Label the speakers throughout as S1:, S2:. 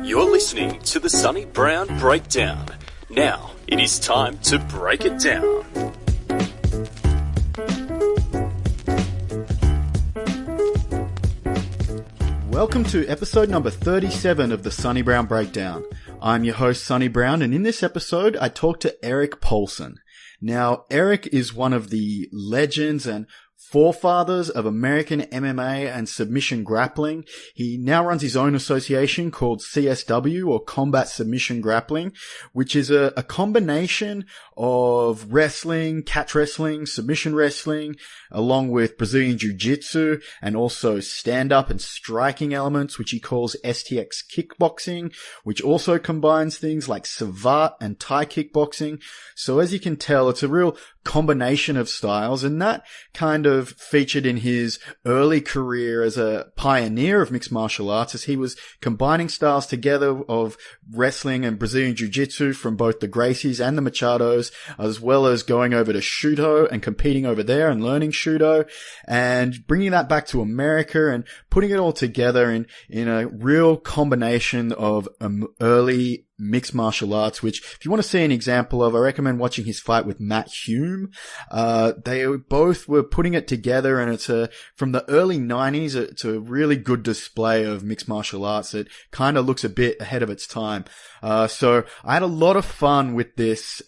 S1: You're listening to the Sonny Brown Breakdown. Now, it is time to break it down.
S2: Welcome to episode number 37 of the Sonny Brown Breakdown. I'm your host, Sonny Brown, and in this episode, I talk to Erik Paulson. Now, Erik is one of the legends and forefathers of American MMA and submission grappling. He now runs his own association called CSW, or Combat Submission Grappling, which is a combination of wrestling, catch wrestling, submission wrestling, along with Brazilian Jiu-Jitsu and also stand-up and striking elements, which he calls STX kickboxing, which also combines things like Savate and Thai kickboxing. So as you can tell, it's a real combination of styles, and that kind of featured in his early career as a pioneer of mixed martial arts, as he was combining styles together of wrestling and Brazilian Jiu-Jitsu from both the Gracies and the Machados, as well as going over to Shooto and competing over there and learning Shooto, and bringing that back to America and putting it all together in a real combination of early mixed martial arts, which if you want to see an example of, I recommend watching his fight with Matt Hume. They both were putting it together, and it's from the early 90s, it's a really good display of mixed martial arts. It kind of looks a bit ahead of its time. So I had a lot of fun with this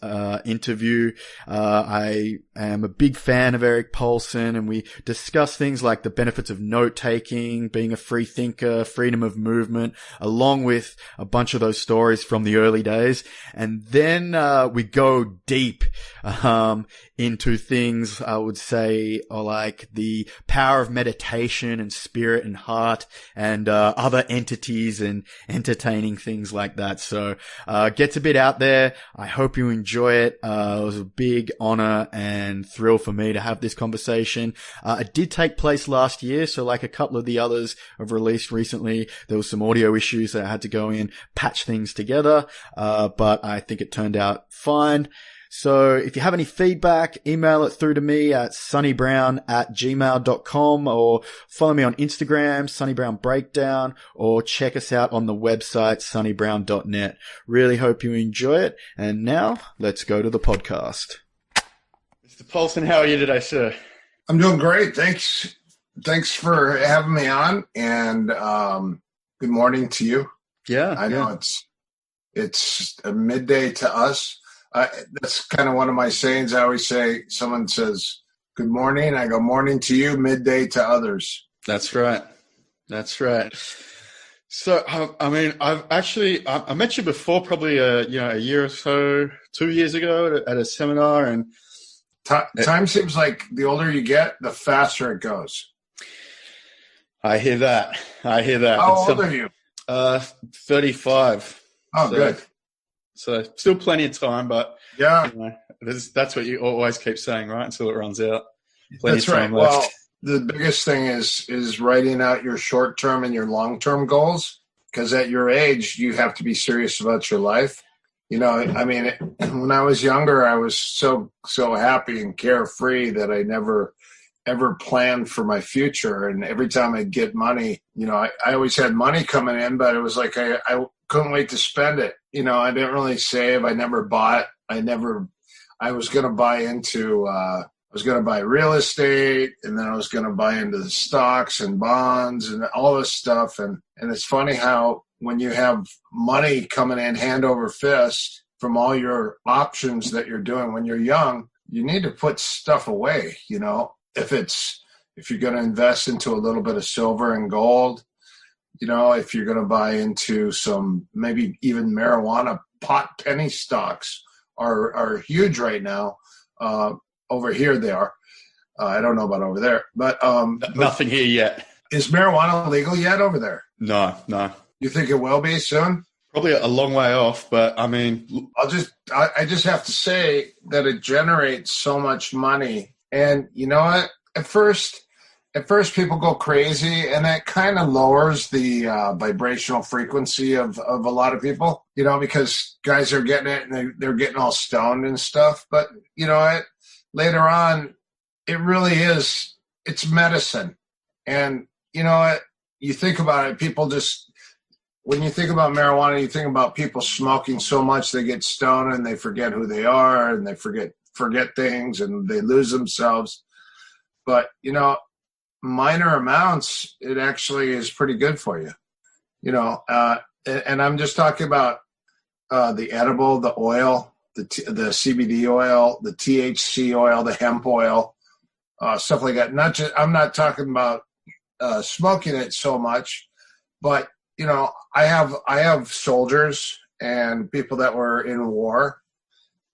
S2: interview. I am a big fan of Erik Paulson, and we discuss things like the benefits of note-taking, being a free thinker, freedom of movement, along with a bunch of those stories from the early days. And then we go deep into things, I would say, like the power of meditation and spirit and heart and other entities and entertaining things like that. So gets a bit out there. I hope you enjoy it. It was a big honor and thrill for me to have this conversation. It did take place last year, so like a couple of the others I've released recently, there was some audio issues that I had to go in, patch things together, but I think it turned out fine. So if you have any feedback, email it through to me at sonnybrown@gmail.com, or follow me on Instagram, Sonny Brown Breakdown, or check us out on the website, sonnybrown.net. Really hope you enjoy it. And now let's go to the podcast. Mr. Paulson, how are you today, sir?
S3: I'm doing great. Thanks for having me on, and good morning to you.
S2: Yeah.
S3: I know it's a midday to us. That's kind of one of my sayings. I always say, someone says, good morning. I go, morning to you, midday to others.
S2: That's right. That's right. So, I mean, I met you before, probably a year or so, 2 years ago at a seminar, and
S3: time seems like the older you get, the faster it goes.
S2: I hear that.
S3: How old are you?
S2: 35.
S3: Oh, so, good.
S2: So still plenty of time, but
S3: yeah,
S2: that's what you always keep saying, right? Until it runs out. Plenty
S3: that's
S2: of time
S3: right.
S2: left.
S3: Well, the biggest thing is writing out your short-term and your long-term goals, because at your age, you have to be serious about your life. You know, I mean, when I was younger, I was so happy and carefree that I never ever planned for my future. And every time I'd get money, I always had money coming in, but it was like I couldn't wait to spend it. I didn't really save. I never bought. I was going to buy into, I was going to buy real estate, and then I was going to buy into the stocks and bonds and all this stuff. And it's funny how when you have money coming in hand over fist from all your options that you're doing when you're young, you need to put stuff away. If you're going to invest into a little bit of silver and gold, if you're going to buy into some, maybe even marijuana, pot penny stocks are huge right now. Over here they are. I don't know about over there, but
S2: nothing here yet.
S3: Is marijuana legal yet over there?
S2: No.
S3: You think it will be soon?
S2: Probably a long way off, but I mean,
S3: I just have to say that it generates so much money, and you know what? At first people go crazy, and that kind of lowers the vibrational frequency of a lot of people, because guys are getting it and they're getting all stoned and stuff. But you know what? Later on, it really is, it's medicine. And you know what? you think about it, people just, when you think about marijuana, you think about people smoking so much they get stoned and they forget who they are and they forget things and they lose themselves. But, you know, minor amounts, it actually is pretty good for you. You know, and I'm just talking about the edible, the oil, the CBD oil, the THC oil, the hemp oil, stuff like that. I'm not talking about smoking it so much, but you know, I have soldiers and people that were in war,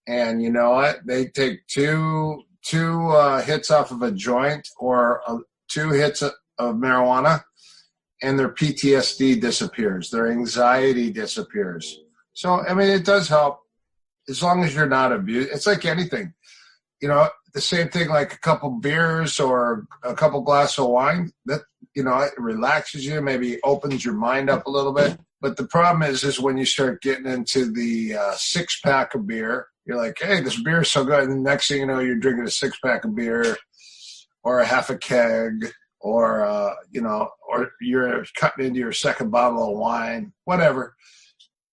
S3: and you know what? They take two hits off of a joint or 2 hits of marijuana, and their PTSD disappears, their anxiety disappears. So I mean, it does help as long as you're not abused. It's like anything, you know. The same thing, like a couple beers or a couple glasses of wine, that, you know, it relaxes you, maybe opens your mind up a little bit. But the problem is when you start getting into the 6-pack of beer, you're like, hey, this beer is so good. And the next thing you know, you're drinking a 6-pack of beer or a half a keg or, you know, or you're cutting into your second bottle of wine, whatever.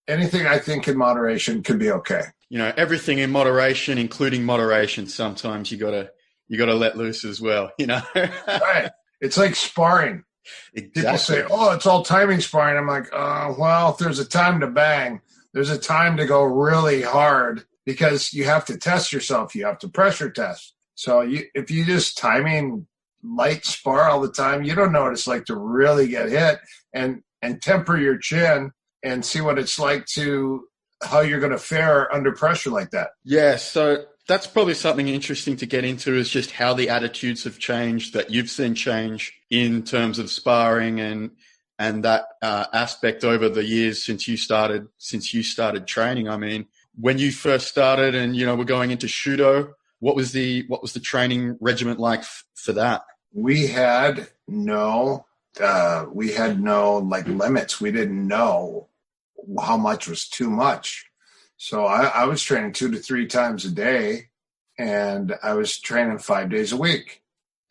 S3: Anything, I think, in moderation could be okay.
S2: You know, everything in moderation, including moderation. Sometimes you gotta let loose as well. You know,
S3: right? It's like sparring. Exactly. People say, "Oh, it's all timing sparring." I'm like, well, if there's a time to bang, there's a time to go really hard because you have to test yourself. You have to pressure test. So if you just timing light spar all the time, you don't know what it's like to really get hit and temper your chin and see what it's like to how you're going to fare under pressure like that.
S2: Yeah, so that's probably something interesting to get into, is just how the attitudes have changed that you've seen change in terms of sparring and that aspect over the years since you started training. I mean, when you first started and, you know, we're going into Shooto, what was the training regimen like for that?
S3: We had no like limits. We didn't know how much was too much. So I was training 2 to 3 times a day, and I was training 5 days a week.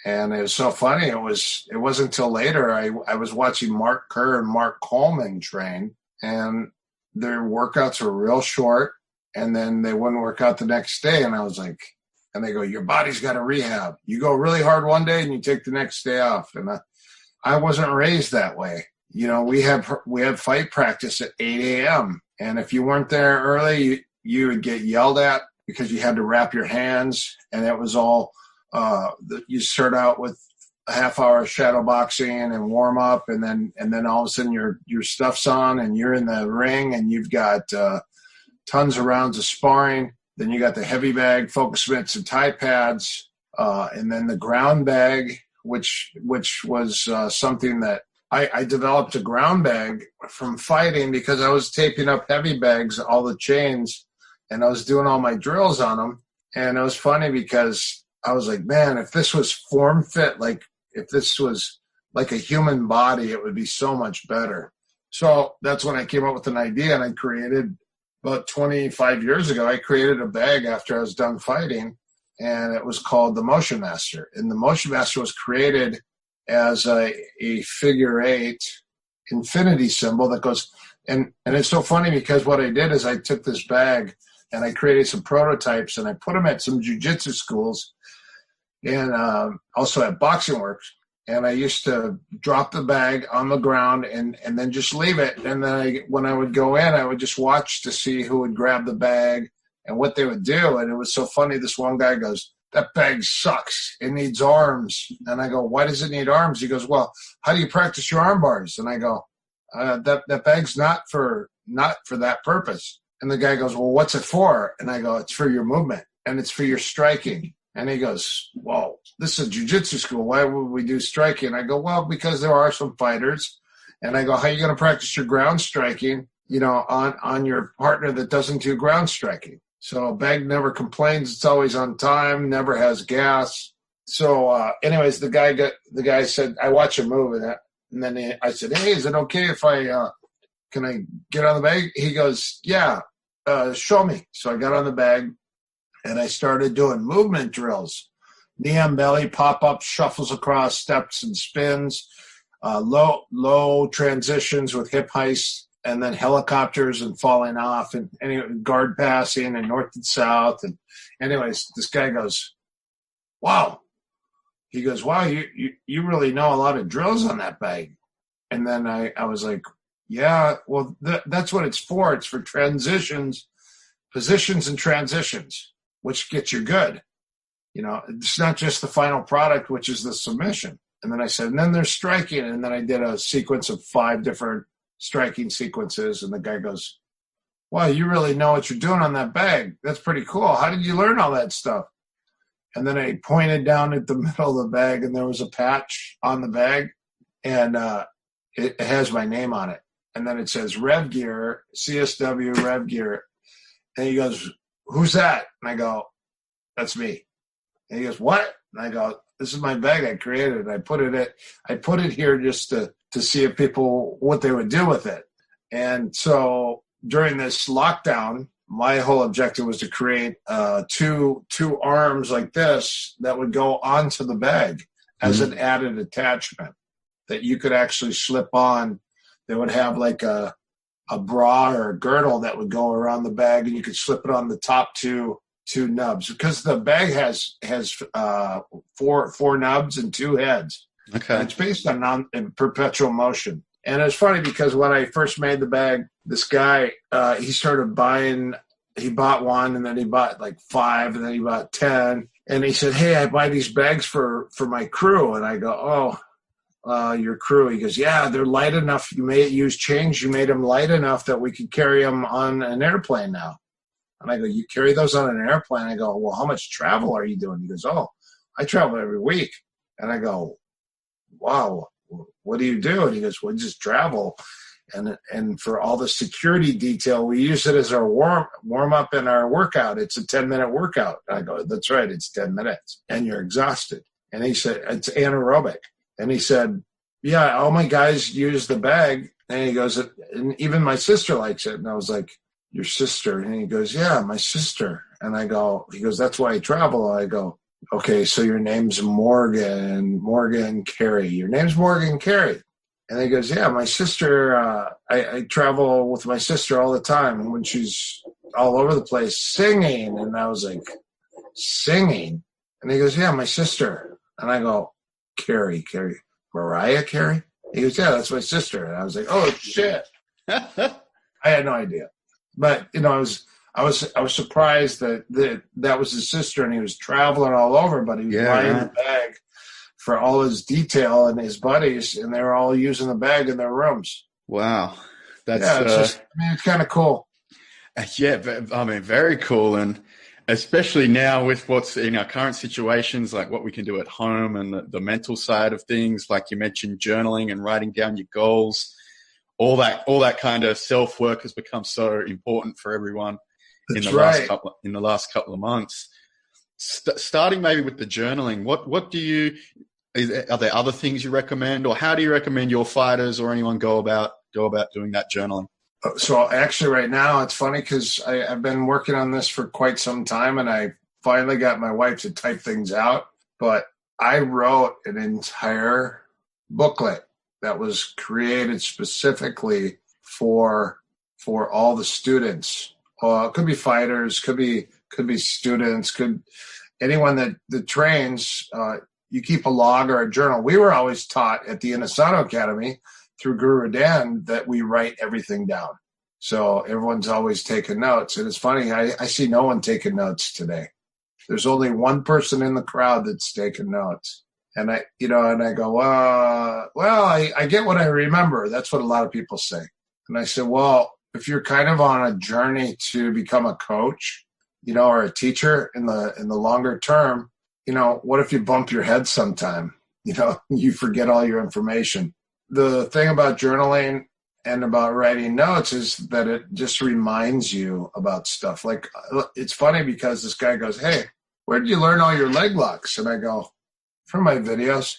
S3: And it was so funny. It wasn't until later I was watching Mark Kerr and Mark Coleman train, and their workouts were real short, and then they wouldn't work out the next day. And I was like, and they go, your body's got to rehab. You go really hard one day and you take the next day off. And I wasn't raised that way. You know, we had fight practice at 8 a.m. And if you weren't there early, you would get yelled at because you had to wrap your hands. And it was all, you start out with a half hour of shadow boxing and warm up. And then all of a sudden your stuff's on and you're in the ring and you've got tons of rounds of sparring. Then you got the heavy bag, focus mitts and Thai pads. And then the ground bag, which was something that I developed a ground bag from fighting because I was taping up heavy bags, all the chains, and I was doing all my drills on them. And it was funny because I was like, man, if this was form fit, like if this was like a human body, it would be so much better. So that's when I came up with an idea, and I created, about 25 years ago, I created a bag after I was done fighting, and it was called the Motion Master. And the Motion Master was created as a figure 8 infinity symbol that goes, and it's so funny because what I did is I took this bag and I created some prototypes and I put them at some jiu-jitsu schools and also at Boxing Works. And I used to drop the bag on the ground and then just leave it. And then when I would go in, I would just watch to see who would grab the bag and what they would do. And it was so funny. This one guy goes, that bag sucks. It needs arms. And I go, why does it need arms? He goes, well, how do you practice your arm bars? And I go, that bag's not for that purpose. And the guy goes, well, what's it for? And I go, it's for your movement and it's for your striking. And he goes, well, this is a jiu-jitsu school. Why would we do striking? And I go, well, because there are some fighters. And I go, how are you going to practice your ground striking, you know, on your partner that doesn't do ground striking? So a bag never complains. It's always on time, never has gas. So anyways, the guy said, I watch him move. And then I said, hey, is it okay if can I get on the bag? He goes, yeah, show me. So I got on the bag and I started doing movement drills. Knee on belly, pop up, shuffles across, steps and spins, low transitions with hip heists, and then helicopters and falling off, and anyway, guard passing and north and south. And anyways, this guy goes, wow. He goes, wow, you really know a lot of drills on that bag. And then I was like, yeah, well, that's what it's for. It's for transitions, positions and transitions, which gets you good. You know, it's not just the final product, which is the submission. And then I said, and then there's striking. And then I did a sequence of 5 different striking sequences. And the guy goes, wow, you really know what you're doing on that bag. That's pretty cool. How did you learn all that stuff? And then I pointed down at the middle of the bag, and there was a patch on the bag, and it has my name on it. And then it says Rev Gear, CSW Rev Gear. And he goes, who's that? And I go, that's me. And he goes, what? And I go, this is my bag I created. I put it here just to see if people, what they would do with it. And so during this lockdown, my whole objective was to create two arms like this that would go onto the bag as an added attachment that you could actually slip on. They would have like a bra or a girdle that would go around the bag, and you could slip it on the top two nubs, because the bag has four nubs and 2 heads.
S2: Okay.
S3: And it's based on perpetual motion. And it's funny because when I first made the bag, this guy, he started buying, he bought 1, and then he bought like 5, and then he bought 10. And he said, hey, I buy these bags for my crew. And I go, your crew? He goes, yeah, they're light enough. You made them light enough that we could carry them on an airplane now. And I go, you carry those on an airplane? I go, well, how much travel are you doing? He goes, oh, I travel every week. And I go, wow, what do you do? And he goes, well, just travel. And for all the security detail, we use it as our warm up in our workout. It's a 10-minute workout. I go, that's right, it's 10 minutes, and you're exhausted. And he said, it's anaerobic. And he said, yeah, all my guys use the bag. And he goes, and even my sister likes it. And I was like, your sister? And he goes, yeah, my sister. And I go, he goes, that's why I travel. I go, okay, so your name's Morgan Carey. Your name's Morgan Carey. And he goes, yeah, my sister, I travel with my sister all the time. And when she's all over the place singing, and I was like, singing? And he goes, yeah, my sister. And I go, Carey, Mariah Carey? He goes, yeah, that's my sister. And I was like, oh, shit. I had no idea. But, you know, I was surprised that was his sister, and he was traveling all over, but he was buying the bag for all his detail and his buddies, and they were all using the bag in their rooms.
S2: Wow.
S3: It's kind of cool.
S2: Yeah, I mean, very cool. And especially now with what's in our current situations, like what we can do at home and the mental side of things, like you mentioned, journaling and writing down your goals, all that kind of self-work has become so important for everyone in the last couple of months. Starting maybe with the journaling, are there other things you recommend, or how do you recommend your fighters or anyone go about doing that journaling?
S3: So actually right now it's funny because I've been working on this for quite some time, and I finally got my wife to type things out, but I wrote an entire booklet that was created specifically for all the students. It could be fighters, could be students, anyone that trains. You keep a log or a journal. We were always taught at the Inosanto Academy through Guru Dan that we write everything down. So everyone's always taking notes. And it's funny, I see no one taking notes today. There's only one person in the crowd that's taking notes. And I go, well, I get what I remember. That's what a lot of people say. And I said, well, if you're kind of on a journey to become a coach, or a teacher in the longer term, what if you bump your head sometime? You forget all your information. The thing about journaling and about writing notes is that it just reminds you about stuff. Like, it's funny because this guy goes, hey, where did you learn all your leg locks? And I go, from my videos.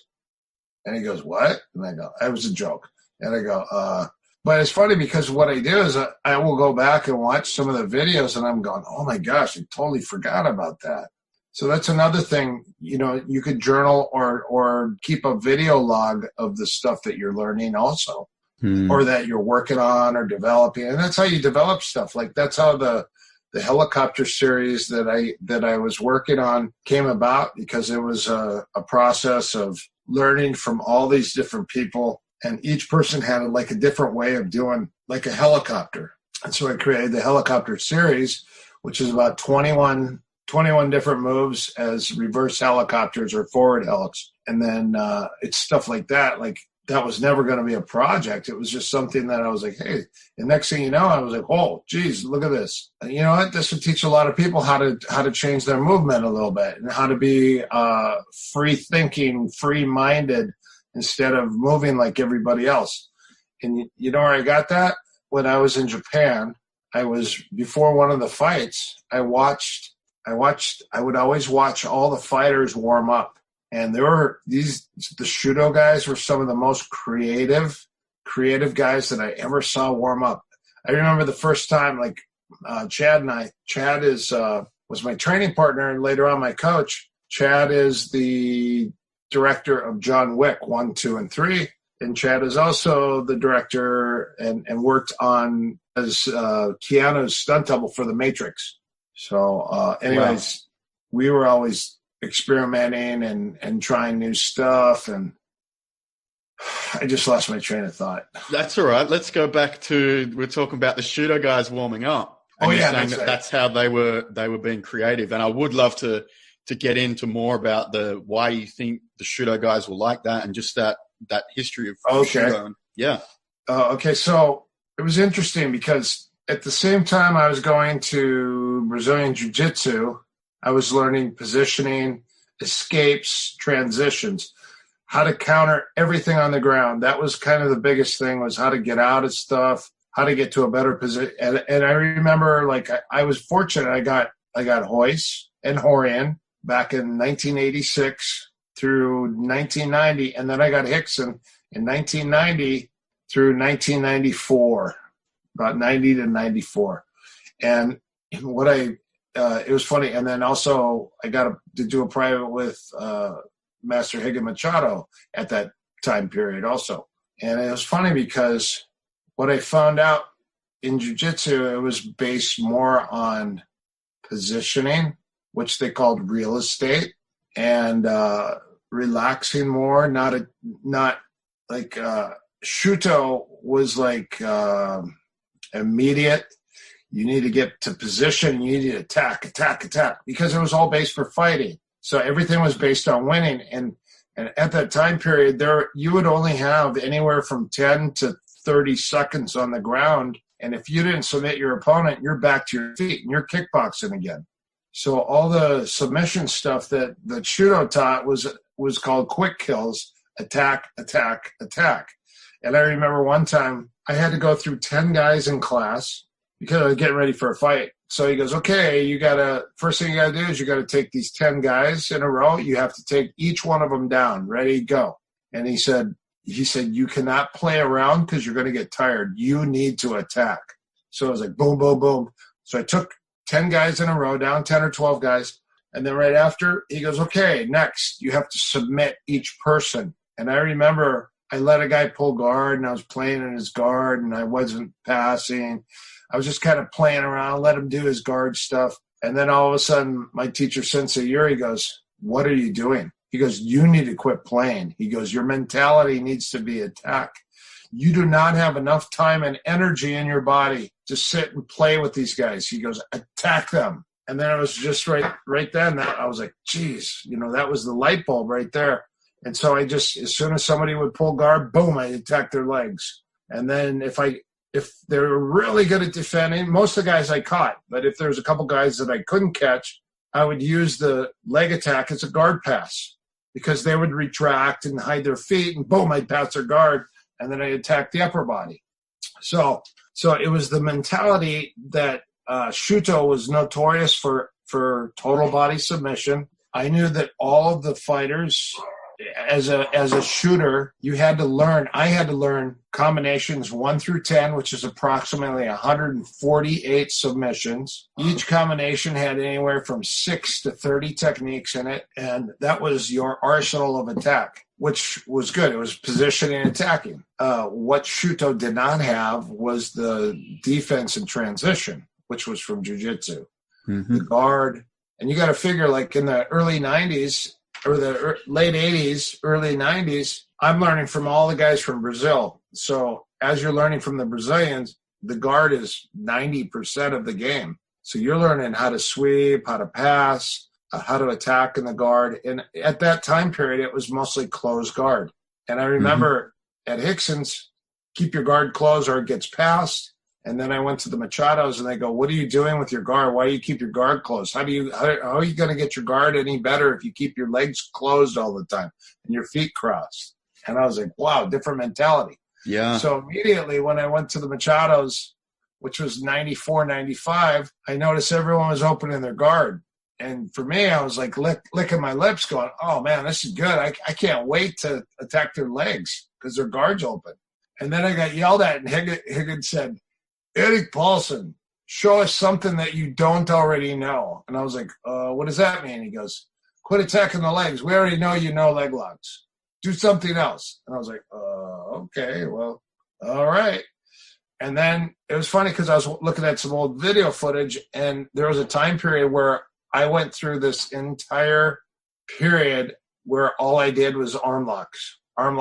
S3: And he goes, what? And I go, it was a joke. And I go, but it's funny because what I do is I will go back and watch some of the videos, and I'm going, oh my gosh, I totally forgot about that. So that's another thing, you could journal or keep a video log of the stuff that you're learning also, or that you're working on or developing. And that's how you develop stuff. Like that's how the helicopter series that I was working on came about, because it was a process of learning from all these different people, and each person had like a different way of doing like a helicopter. And so I created the helicopter series, which is about 21 different moves as reverse helicopters or forward helics. And then it's stuff like that. Like that was never going to be a project. It was just something that I was like, hey, the next thing you know, I was like, oh, geez, look at this. And you know what? This would teach a lot of people how to change their movement a little bit, and how to be free thinking, free minded, instead of moving like everybody else. And you know where I got that? When I was in Japan, before one of the fights, I would always watch all the fighters warm up. And the Shooto guys were some of the most creative guys that I ever saw warm up. I remember the first time, like Chad was my training partner and later on my coach. Chad is the director of John Wick 1, 2, and 3. And Chad is also the director and worked on as Keanu's stunt double for The Matrix. So anyways, we were always experimenting and trying new stuff, and I just lost my train of thought.
S2: That's all right. Let's go back to, we're talking about the Shooto guys warming up. And that's how they were being creative. And I would love to get into more about why you think the Shooto guys were like that, and just that history of Shooto. Yeah.
S3: Okay. So it was interesting because at the same time I was going to Brazilian Jiu-Jitsu, I was learning positioning, escapes, transitions, how to counter everything on the ground. That was kind of the biggest thing, was how to get out of stuff, how to get to a better position. And I remember, like, I was fortunate. I got Hoist and Horian back in 1986 through 1990, and then I got Hickson in 1990 through 1994, about 90 to 94. And it was funny. And then also I got to do a private with Master Higa Machado at that time period also. And it was funny because what I found out in jiu-jitsu, it was based more on positioning, which they called real estate, and relaxing more, not like Shooto was like immediate. You need to get to position. You need to attack, because it was all based for fighting. So everything was based on winning. And at that time period, you would only have anywhere from 10 to 30 seconds on the ground. And if you didn't submit your opponent, you're back to your feet and you're kickboxing again. So all the submission stuff that Shooto taught was called quick kills, attack. And I remember one time I had to go through 10 guys in class because I was getting ready for a fight. So he goes, okay, first thing you got to do is you got to take these 10 guys in a row. You have to take each one of them down. Ready, go. And he said, you cannot play around because you're going to get tired. You need to attack. So I was like, boom, boom, boom. So I took 10 guys in a row, down 10 or 12 guys. And then right after, he goes, okay, next, you have to submit each person. And I remember I let a guy pull guard, and I was playing in his guard, and I wasn't passing. I was just kind of playing around, let him do his guard stuff. And then all of a sudden, my teacher, Sensei Yuri, goes, what are you doing? He goes, you need to quit playing. He goes, your mentality needs to be attack. You do not have enough time and energy in your body to sit and play with these guys. He goes, attack them. And then it was just right then that I was like, geez, that was the light bulb right there. And so I just, as soon as somebody would pull guard, boom, I attacked their legs. And then if they were really good at defending, most of the guys I caught. But if there was a couple guys that I couldn't catch, I would use the leg attack as a guard pass, because they would retract and hide their feet, and boom, I'd pass their guard, and then I'd attack the upper body. So it was the mentality that Shooto was notorious for total body submission. I knew that all of the fighters as a shooter, you had to learn. I had to learn combinations 1 through 10, which is approximately 148 submissions. Each combination had anywhere from 6 to 30 techniques in it, and that was your arsenal of attack, which was good. It was positioning and attacking. What Shooto did not have was the defense and transition, which was from Jiu-Jitsu. The guard, and you got to figure, like in the early 90s or the late 80s, early 90s, I'm learning from all the guys from Brazil. So as you're learning from the Brazilians, the guard is 90% of the game. So you're learning how to sweep, how to pass, how to attack in the guard. And at that time period, it was mostly closed guard. And I remember at Hickson's, keep your guard closed or it gets passed. And then I went to the Machados and they go, what are you doing with your guard? Why do you keep your guard closed? How are you going to get your guard any better if you keep your legs closed all the time and your feet crossed? And I was like, wow, different mentality.
S2: Yeah.
S3: So immediately when I went to the Machados, which was 94, 95, I noticed everyone was opening their guard. And for me, I was like licking my lips going, oh man, this is good. I can't wait to attack their legs because their guard's open. And then I got yelled at and Higgins said, Erik Paulson, show us something that you don't already know. And I was like, what does that mean? He goes, quit attacking the legs. We already know you know leg locks. Do something else. And I was like, okay, well, all right. And then it was funny because I was looking at some old video footage, and there was a time period where I went through this entire period where all I did was arm locks. And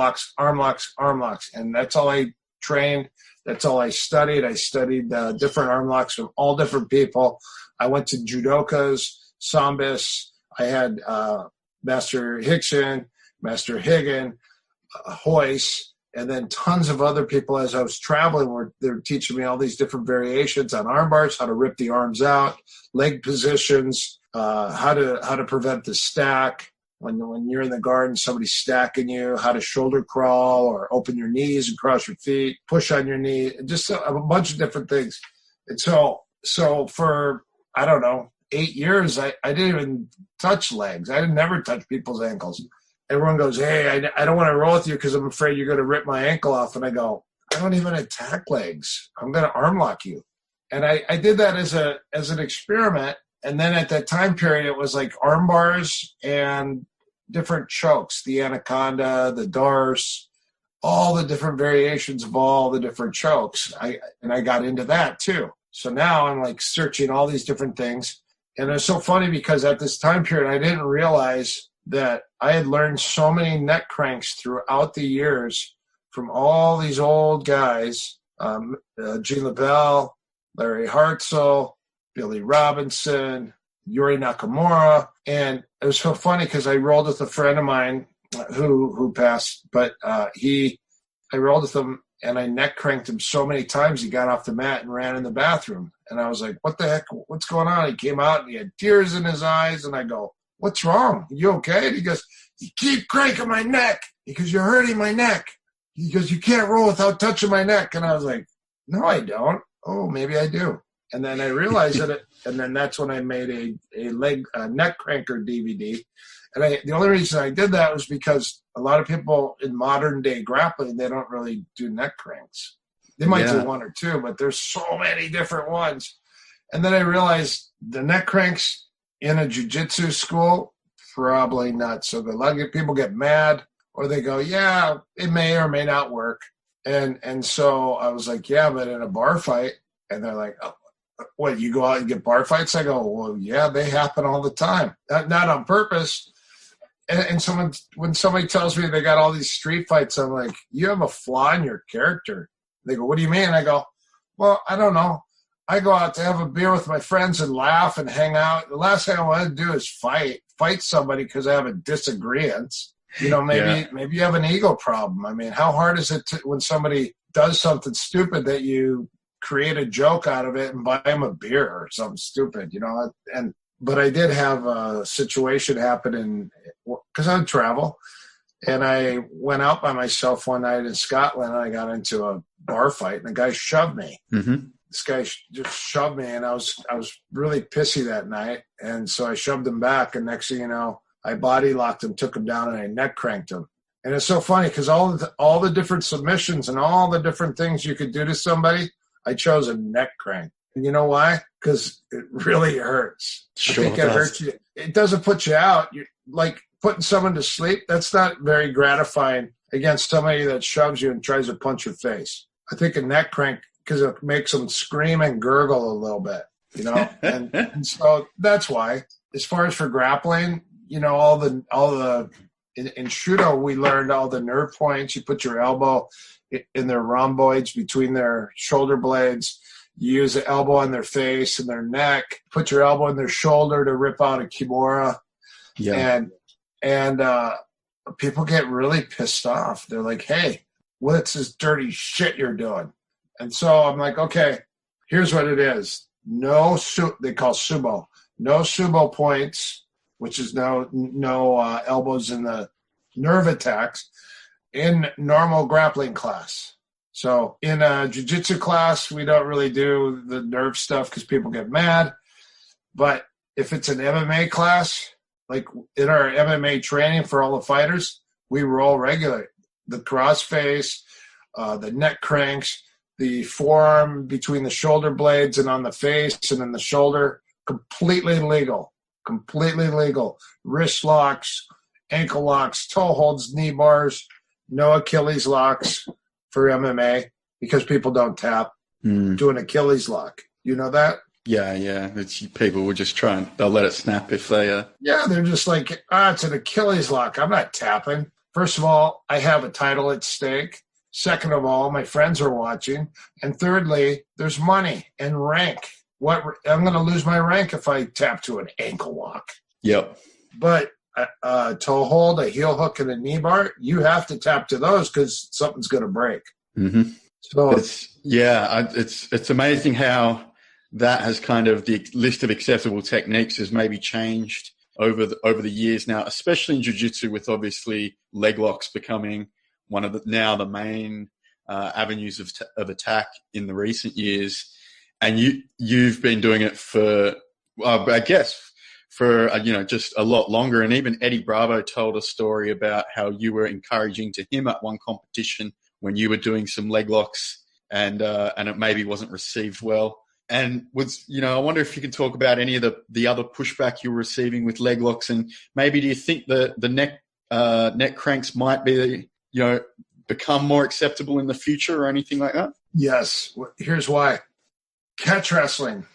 S3: that's all I trained. That's all I studied. I studied different arm locks from all different people. I went to judokas, sambas. I had Master Hickson, Master Higgin, Hoyce, and then tons of other people as I was traveling they were teaching me all these different variations on arm bars, how to rip the arms out, leg positions, how to prevent the stack. When you're in the garden, somebody's stacking you, how to shoulder crawl or open your knees and cross your feet, push on your knee, just a bunch of different things. And so for, I don't know, 8 years, I didn't even touch legs. I never touch people's ankles. Everyone goes, hey, I don't want to roll with you because I'm afraid you're going to rip my ankle off. And I go, I don't even attack legs. I'm going to arm lock you. And I did that as an experiment. And then at that time period, it was like arm bars and different chokes, the anaconda, the darce, all the different variations of all the different chokes. I got into that too. So now I'm like searching all these different things. And it's so funny because at this time period, I didn't realize that I had learned so many neck cranks throughout the years from all these old guys, Gene LaBelle, Larry Hartzell, Billy Robinson, Yuri Nakamura. And it was so funny because I rolled with a friend of mine who passed, but I rolled with him and I neck cranked him so many times he got off the mat and ran in the bathroom. And I was like, what the heck? What's going on? He came out and he had tears in his eyes. And I go, what's wrong? You okay? And he goes, you keep cranking my neck. He goes, you're hurting my neck. He goes, you can't roll without touching my neck. And I was like, no, I don't. Oh, maybe I do. And then I realized and then that's when I made a neck cranker DVD. And the only reason I did that was because a lot of people in modern day grappling, they don't really do neck cranks. They might do one or two, but there's so many different ones. And then I realized the neck cranks in a jiu-jitsu school, probably not so good. A lot of people get mad or they go, yeah, it may or may not work. And so I was like, yeah, but in a bar fight, and they're like, oh, what, you go out and get bar fights? I go, well, yeah, they happen all the time. Not on purpose. And when somebody tells me they got all these street fights, I'm like, you have a flaw in your character. They go, what do you mean? I go, well, I don't know. I go out to have a beer with my friends and laugh and hang out. The last thing I want to do is fight somebody because I have a disagreement. You know, maybe you have an ego problem. I mean, how hard is it when somebody does something stupid that you create a joke out of it and buy them a beer or something stupid, you know? But I did have a situation happen because I would travel, and I went out by myself one night in Scotland, and I got into a bar fight, and the guy shoved me. Mm-hmm. This guy just shoved me, and I was really pissy that night, and so I shoved him back, and next thing you know, I body locked him, took him down, and I neck cranked him. And it's so funny because all the different submissions and all the different things you could do to somebody, I chose a neck crank. And you know why? Because it really hurts.
S2: Sure
S3: I think it hurts you. It doesn't put you out. You're like putting someone to sleep. That's not very gratifying against somebody that shoves you and tries to punch your face. I think a neck crank, because it makes them scream and gurgle a little bit, you know? and so that's why. As far as for grappling, you know, all the in Shooto, we learned all the nerve points. You put your elbow in their rhomboids between their shoulder blades. You use the elbow on their face and their neck. Put your elbow in their shoulder to rip out a kimura.
S2: Yeah.
S3: And people get really pissed off. They're like, hey, what's this dirty shit you're doing? And so I'm like, okay, here's what it is. They call subo. No subo points, which is no elbows in the nerve attacks, in normal grappling class. So in a jiu-jitsu class, we don't really do the nerve stuff because people get mad. But if it's an MMA class, like in our MMA training for all the fighters, we roll regular. The cross face, the neck cranks, the forearm between the shoulder blades and on the face and in the shoulder, completely legal. Completely legal. Wrist locks, ankle locks, toe holds, knee bars, no Achilles locks for MMA because people don't tap. Do an Achilles lock. You know that?
S2: Yeah. People will just try and they'll let it snap if they...
S3: Yeah, they're just like, it's an Achilles lock. I'm not tapping. First of all, I have a title at stake. Second of all, my friends are watching. And thirdly, there's money and rank. I'm going to lose my rank if I tap to an ankle lock.
S2: Yep.
S3: But a toe hold, a heel hook, and a knee bar, you have to tap to those because something's going to break.
S2: Mm-hmm.
S3: So
S2: it's amazing how that has kind of the list of acceptable techniques has maybe changed over the years now, especially in jiu-jitsu, with obviously leg locks becoming one of the main avenues of attack in the recent years. And you've been doing it for, I guess, for just a lot longer. And even Eddie Bravo told a story about how you were encouraging to him at one competition when you were doing some leg locks, and it maybe wasn't received well. And I wonder if you can talk about any of the other pushback you were receiving with leg locks, and maybe do you think the neck cranks might be become more acceptable in the future or anything like that?
S3: Yes. Here's why. Catch wrestling.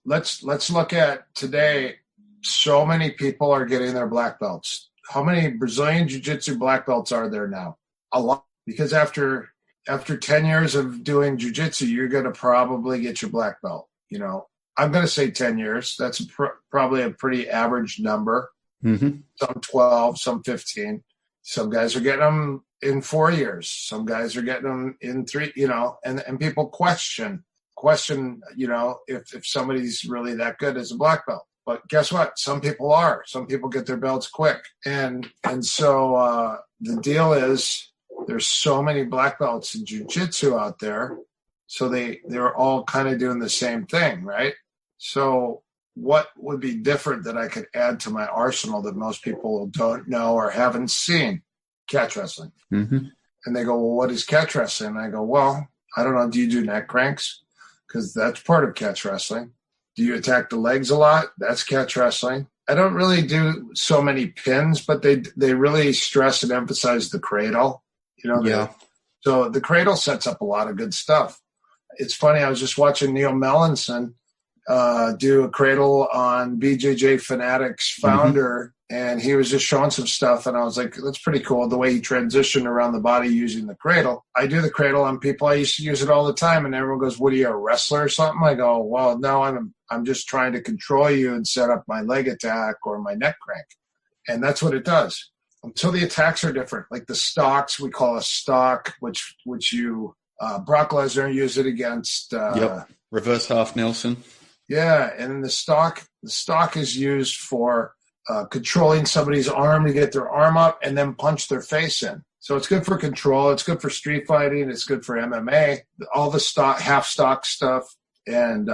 S3: Let's look at today. So many people are getting their black belts. How many Brazilian Jiu-Jitsu black belts are there now? A lot. Because after 10 years of doing Jiu-Jitsu, you're going to probably get your black belt. I'm going to say 10 years. That's probably a pretty average number.
S2: Mm-hmm.
S3: Some 12, some 15. Some guys are getting them in 4 years. Some guys are getting them in 3, and people question, if somebody's really that good as a black belt. But guess what? Some people are. Some people get their belts quick. And so the deal is there's so many black belts in jiu-jitsu out there. So they're all kind of doing the same thing, right? So what would be different that I could add to my arsenal that most people don't know or haven't seen? Catch wrestling.
S2: Mm-hmm.
S3: And they go, well, what is catch wrestling? And I go, well, I don't know. Do you do neck cranks? Because that's part of catch wrestling. Do you attack the legs a lot? That's catch wrestling. I don't really do so many pins, but they really stress and emphasize the cradle.
S2: Yeah.
S3: So the cradle sets up a lot of good stuff. It's funny. I was just watching Neil Melanson do a cradle on BJJ Fanatics founder, and he was just showing some stuff, and I was like, that's pretty cool, the way he transitioned around the body using the cradle. I do the cradle on people. I used to use it all the time, and everyone goes, what are you, a wrestler or something? I go, well, no, I'm just trying to control you and set up my leg attack or my neck crank. And that's what it does. So the attacks are different. Like the stocks, we call a stock, which you Brock Lesnar used it against
S2: reverse half Nelson.
S3: Yeah, and the stock is used for controlling somebody's arm to get their arm up and then punch their face in. So it's good for control. It's good for street fighting. It's good for MMA. All the half stock stuff. And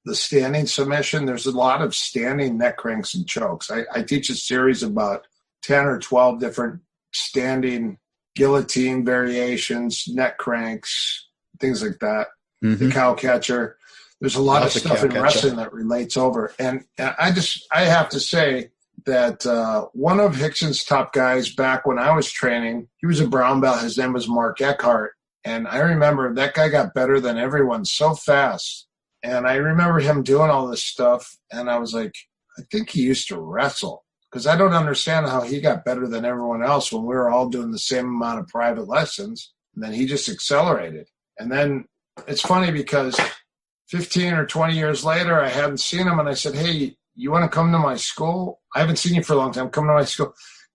S3: the standing submission. There's a lot of standing neck cranks and chokes. I teach a series about 10 or 12 different standing guillotine variations, neck cranks, things like that. The cow catcher. There's a lot of stuff in wrestling that relates over. And I have to say that one of Rickson's top guys back when I was training, he was a brown belt. His name was Mark Eckhart. And I remember that guy got better than everyone so fast. And I remember him doing all this stuff. And I was like, I think he used to wrestle, because I don't understand how he got better than everyone else when we were all doing the same amount of private lessons. And then he just accelerated. And then it's funny because 15 or 20 years later, I hadn't seen him. And I said, hey, you want to come to my school? I haven't seen you for a long time. Come to my school.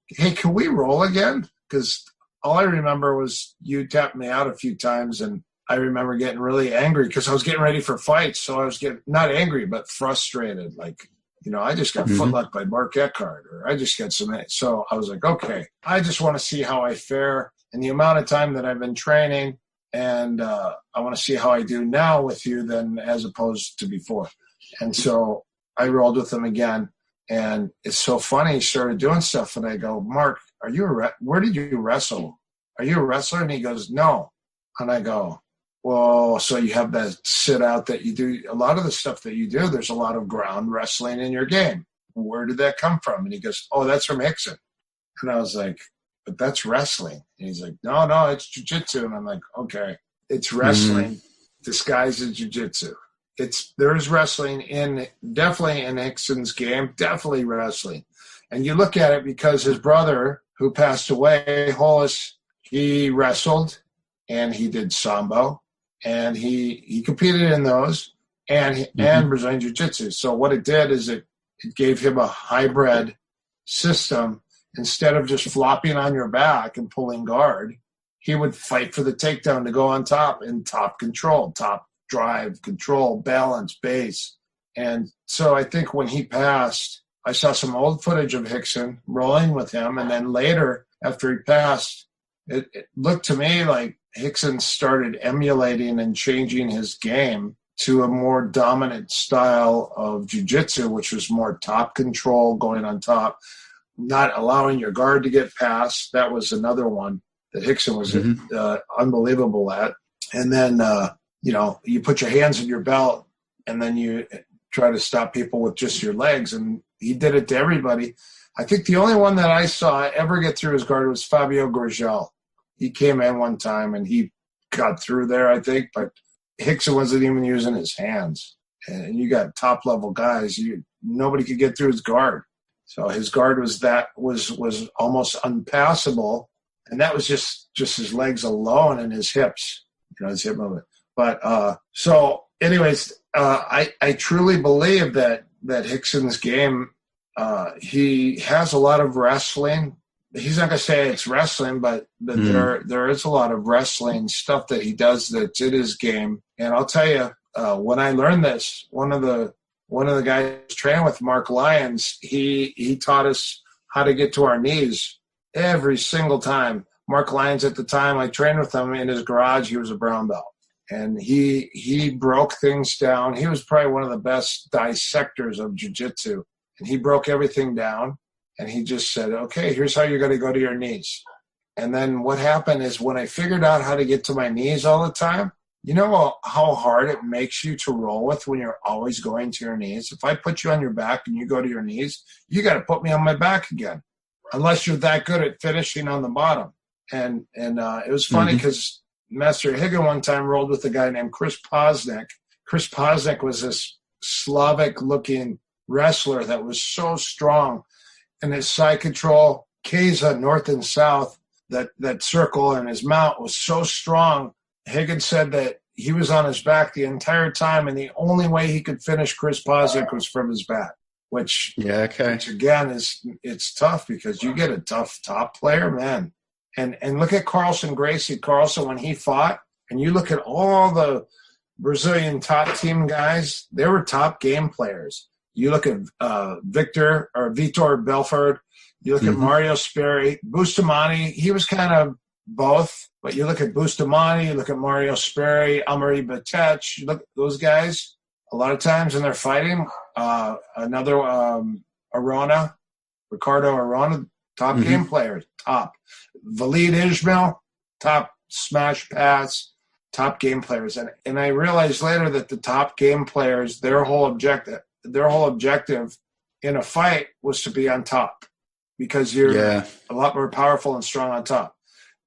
S3: Hey, can we roll again? Because all I remember was you tapped me out a few times. And I remember getting really angry because I was getting ready for fights. So I was getting not angry, but frustrated. Like, I just got footlocked by Mark Eckhart, or I just got some. So I was like, okay, I just want to see how I fare in the amount of time that I've been training. And I want to see how I do now with you than as opposed to before. And so I rolled with him again. And it's so funny. He started doing stuff. And I go, Mark, where did you wrestle? Are you a wrestler? And he goes, no. And I go, well, so you have that sit out that you do. A lot of the stuff that you do, there's a lot of ground wrestling in your game. Where did that come from? And he goes, oh, that's from Rickson. And I was like, but that's wrestling. And he's like, no, it's jiu-jitsu. And I'm like, okay, it's wrestling disguised as jiu-jitsu. There is wrestling definitely in Rickson's game, definitely wrestling. And you look at it because his brother, who passed away, Hollis, he wrestled and he did Sambo, and he competed in those and Brazilian jiu-jitsu. So what it did is it gave him a hybrid system. Instead of just flopping on your back and pulling guard, he would fight for the takedown to go on top in top control, top drive, control, balance, base. And so I think when he passed, I saw some old footage of Rickson rolling with him. And then later, after he passed, it looked to me like Rickson started emulating and changing his game to a more dominant style of jiu-jitsu, which was more top control, going on top, not allowing your guard to get past. That was another one that Rickson was unbelievable at. And then, you put your hands in your belt and then you try to stop people with just your legs. And he did it to everybody. I think the only one that I saw ever get through his guard was Fabio Gurgel. He came in one time and he got through there, I think, but Rickson wasn't even using his hands. And you got top-level guys. Nobody could get through his guard. So his guard was almost unpassable, and that was just his legs alone and his hips, his hip movement. But so, anyways, I truly believe that Rickson's game, he has a lot of wrestling. He's not going to say it's wrestling, but there is a lot of wrestling stuff that he does that's in his game. And I'll tell you, when I learned this, one of the guys training with Mark Lyons, he taught us how to get to our knees every single time. Mark Lyons, at the time I trained with him in his garage, he was a brown belt. And he broke things down. He was probably one of the best dissectors of jiu-jitsu. And he broke everything down. And he just said, okay, here's how you're going to go to your knees. And then what happened is when I figured out how to get to my knees all the time, you know how hard it makes you to roll with when you're always going to your knees? If I put you on your back and you go to your knees, you got to put me on my back again, unless you're that good at finishing on the bottom. And it was funny because Master Higgin one time rolled with a guy named Chris Posnick. Chris Posnick was this Slavic-looking wrestler that was so strong. And his side control, keza, north and south, that circle and his mount was so strong. Higgins said that he was on his back the entire time, and the only way he could finish Chris Posnick was from his back, which again it's tough because you get a tough top player, man. And look at Carlson Gracie. Carlson, when he fought, and you look at all the Brazilian top team guys, they were top game players. You look at Vitor Belfort. You look at Mario Sperry. Bustamante, he was kind of both. But you look at Bustamante, you look at Mario Sperry, Amari Batech, you look at those guys. A lot of times when they're fighting, another Ricardo Arona, top game player, top. Valid Ismail, top smash pass, top game players. And I realized later that the top game players, their whole objective in a fight was to be on top, because you're a lot more powerful and strong on top.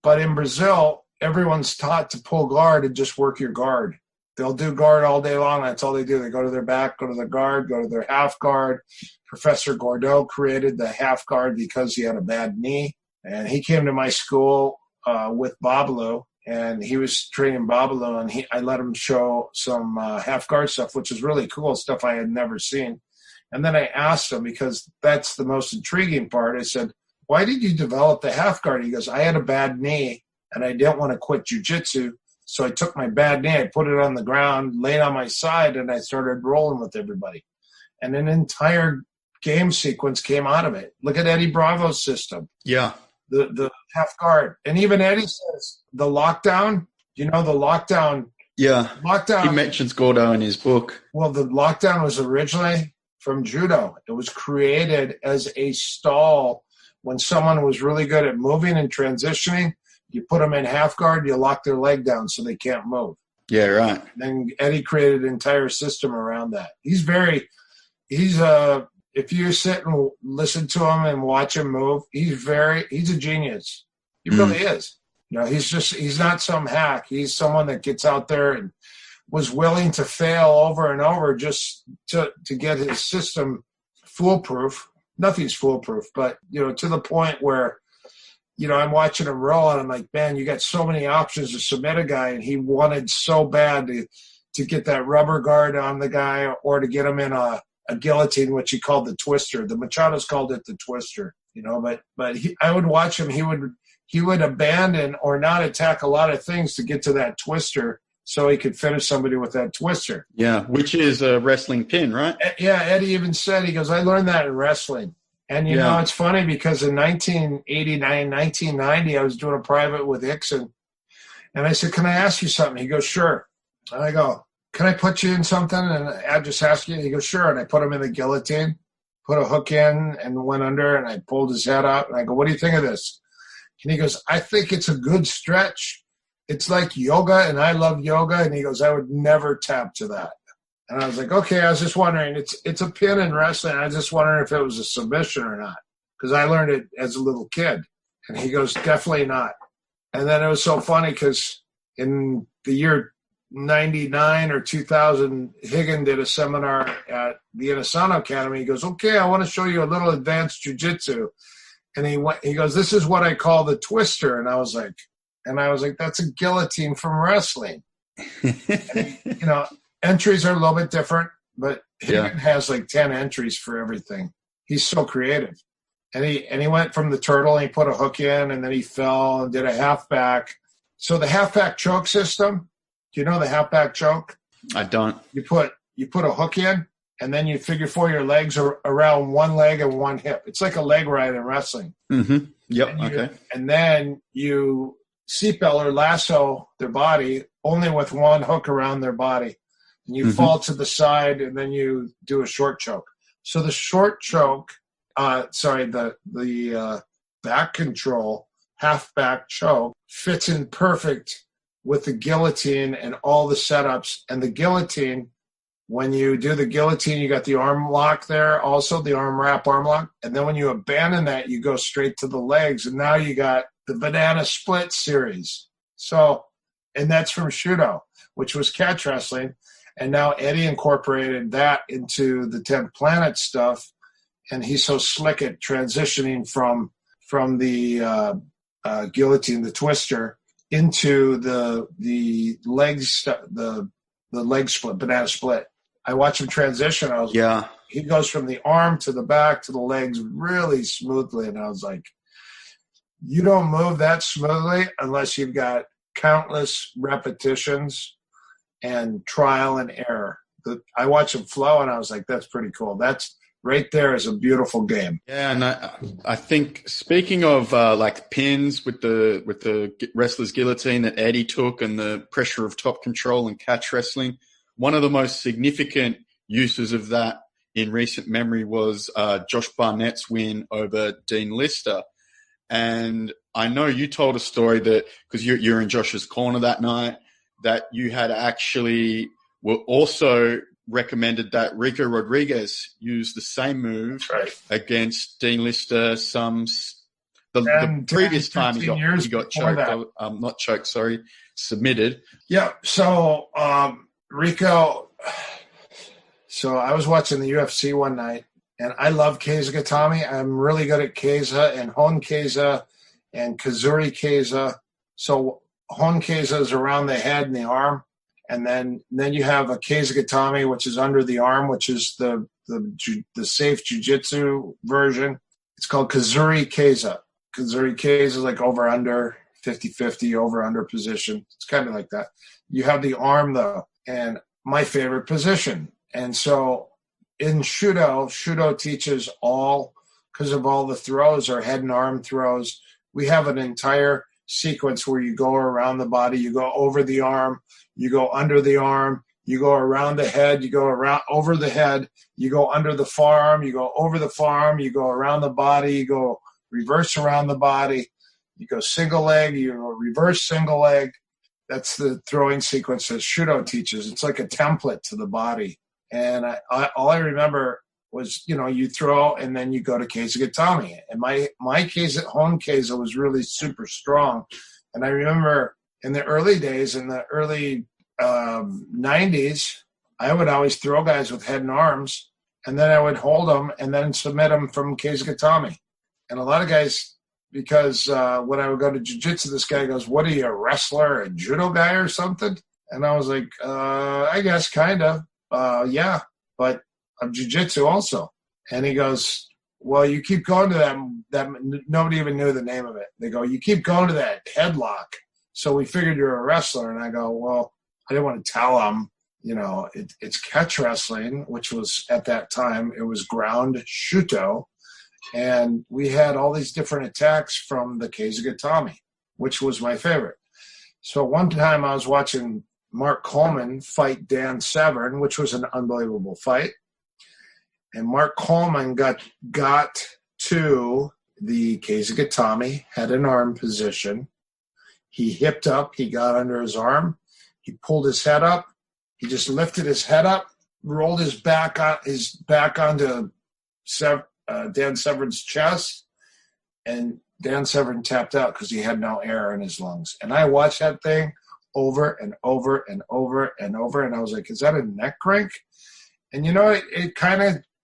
S3: But in Brazil, everyone's taught to pull guard and just work your guard. They'll do guard all day long. That's all they do. They go to their back, go to their guard, go to their half guard. Professor Gordeau created the half guard because he had a bad knee. And he came to my school with Ďʀbʀᴏ, and he was training Ďʀbʀᴏ, and I let him show some half guard stuff, which is really cool, stuff I had never seen. And then I asked him, because that's the most intriguing part. I said, why did you develop the half guard? He goes, I had a bad knee, and I didn't want to quit jiu-jitsu. So I took my bad knee, I put it on the ground, laid on my side, and I started rolling with everybody. And an entire game sequence came out of it. Look at Eddie Bravo's system.
S2: Yeah.
S3: The half guard. And even Eddie says the lockdown, the lockdown.
S2: Yeah.
S3: Lockdown.
S2: He mentions Gordeau in his book.
S3: Well, the lockdown was originally from judo. It was created as a stall when someone was really good at moving and transitioning. You put them in half guard, you lock their leg down so they can't move.
S2: Yeah, right.
S3: Then Eddie created an entire system around that. If you sit and listen to him and watch him move, he's a genius. He really is. He's not some hack. He's someone that gets out there and was willing to fail over and over just to get his system foolproof. Nothing's foolproof, but, to the point where, I'm watching him roll and I'm like, man, you got so many options to submit a guy, and he wanted so bad to get that rubber guard on the guy or to get him in a guillotine, which he called the twister. The Machados called it the twister, but I would watch him. He would abandon or not attack a lot of things to get to that twister so he could finish somebody with that twister.
S2: Yeah, which is a wrestling pin, right?
S3: Yeah, Eddie even said, he goes, I learned that in wrestling. And, it's funny because in 1989, 1990, I was doing a private with Hickson. And I said, can I ask you something? He goes, sure. And I go, can I put you in something? And I just asked you. He goes, sure. And I put him in the guillotine, put a hook in and went under, and I pulled his head out. And I go, what do you think of this? And he goes, I think it's a good stretch. It's like yoga, and I love yoga. And he goes, I would never tap to that. And I was like, okay, I was just wondering. It's a pin in wrestling. I was just wondering if it was a submission or not, because I learned it as a little kid. And he goes, definitely not. And then it was so funny because in the year 99 or 2000, Higgin did a seminar at the Inosanto Academy. He goes, okay, I want to show you a little advanced jiu-jitsu. And he goes, this is what I call the twister. And I was like, that's a guillotine from wrestling. And, entries are a little bit different, but Higgin has like 10 entries for everything. He's so creative. And he went from the turtle and he put a hook in, and then he fell and did a half back. So the half back choke system, do you know the half back choke?
S2: I don't.
S3: You put a hook in, and then you figure four your legs are around one leg and one hip. It's like a leg ride in wrestling.
S2: Mm-hmm. Yep. Okay.
S3: And then you seatbelt or lasso their body only with one hook around their body. And you fall to the side, and then you do a short choke. So the short choke, the back control, half back choke fits in perfect with the guillotine and all the setups. And the guillotine, when you do the guillotine, you got the arm lock there, also the arm wrap, arm lock. And then when you abandon that, you go straight to the legs. And now you got the banana split series. So, and that's from Shooto, which was catch wrestling. And now Eddie incorporated that into the 10th Planet stuff, and he's so slick at transitioning from the guillotine, the twister, into the legs, the leg split, banana split. I watch him transition. He goes from the arm to the back to the legs really smoothly, and I was like, you don't move that smoothly unless you've got countless repetitions and trial and error. I watched him flow, and I was like, that's pretty cool. That's right there is a beautiful game.
S2: Yeah, and I think speaking of like pins with the wrestler's guillotine that Eddie took and the pressure of top control and catch wrestling, one of the most significant uses of that in recent memory was Josh Barnett's win over Dean Lister. And I know you told a story that, because you're in Josh's corner that night, that you had actually were also recommended that Rico Rodriguez use the same move against Dean Lister the previous time he got choked. Not choked, sorry, submitted.
S3: Yeah. So Rico. So I was watching the UFC one night, and I love keza gatame. I'm really good at keza and hon keza and kazuri keza. So hon keza is around the head and the arm, and then you have a keza gatame, which is under the arm, which is the safe jiu-jitsu version. It's called kazuri keza. Kazuri keza is like over under 50-50 over under position. It's kind of like that. You have the arm though, and my favorite position. And so in Shooto teaches all, because of all the throws, or head and arm throws, we have an entire sequence where you go around the body, you go over the arm, you go under the arm, you go around the head, you go around over the head, you go under the forearm, you go over the forearm, you go around the body, you go reverse around the body, you go single leg, you go reverse single leg. That's the throwing sequence that Shooto teaches. It's like a template to the body. And all I remember was, you throw and then you go to keza gatame. And my keza, hon keza, was really super strong. And I remember in the early days, in the early 90s, I would always throw guys with head and arms, and then I would hold them and then submit them from keza gatame. And a lot of guys, because when I would go to jiu-jitsu, this guy goes, "What are you, a wrestler, a judo guy or something?" And I was like, I guess kind of. Yeah, but I'm jiu-jitsu also. And he goes, "Well, you keep going to that nobody even knew the name of it. They go, "You keep going to that headlock. So we figured you're a wrestler." And I go, "Well, I didn't want to tell them, it's catch wrestling," which was at that time, it was ground Shooto. And we had all these different attacks from the keza gatame, which was my favorite. So one time I was watching Mark Coleman fight Dan Severn, which was an unbelievable fight. And Mark Coleman got to the keza gatame, head and arm position. He hipped up. He got under his arm. He pulled his head up. He just lifted his head up, rolled his back onto Dan Severn's chest, and Dan Severn tapped out because he had no air in his lungs. And I watched that thing over and over and over and over, and I was like, "Is that a neck crank?" And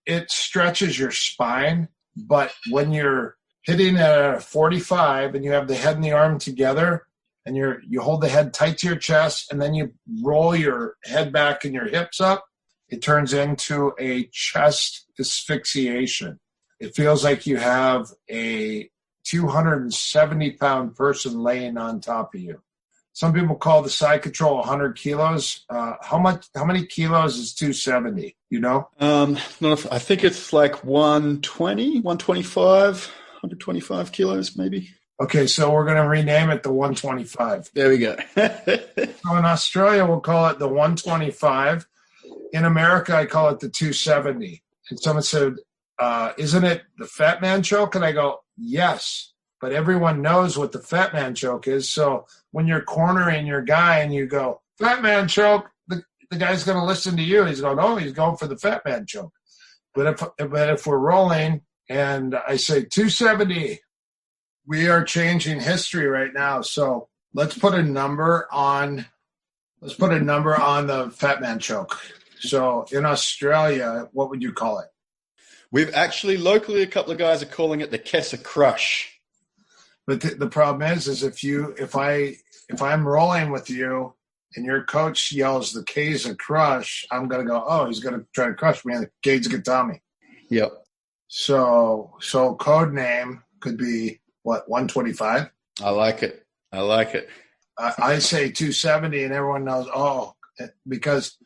S3: it stretches your spine, but when you're hitting at a 45 and you have the head and the arm together, and you hold the head tight to your chest, and then you roll your head back and your hips up, it turns into a chest asphyxiation. It feels like you have a 270-pound person laying on top of you. Some people call the side control 100 kilos. How many kilos is 270?
S2: I think it's like 120, 125, 125 kilos maybe.
S3: Okay, so we're going to rename it the 125.
S2: There we go.
S3: So in Australia, we'll call it the 125. In America, I call it the 270. And someone said, "Isn't it the fat man choke?" And I go, "Yes, but everyone knows what the fat man choke is. So when you're cornering your guy and you go, 'Fat man choke,' the guy's going to listen to you. He's going, 'Oh, he's going for the fat man choke.' But if we're rolling and I say 270, we are changing history right now. So let's put a number on the fat man choke. So in Australia, what would you call it?"
S2: We've actually locally, a couple of guys are calling it the Kesa Crush.
S3: But the problem is if I'm rolling with you and your coach yells the Kesa Crush, I'm gonna go, "Oh, he's gonna try to crush me on the keza gatame."
S2: Yep.
S3: So code name could be what, 125?
S2: I like it.
S3: I say 270, and everyone knows. Because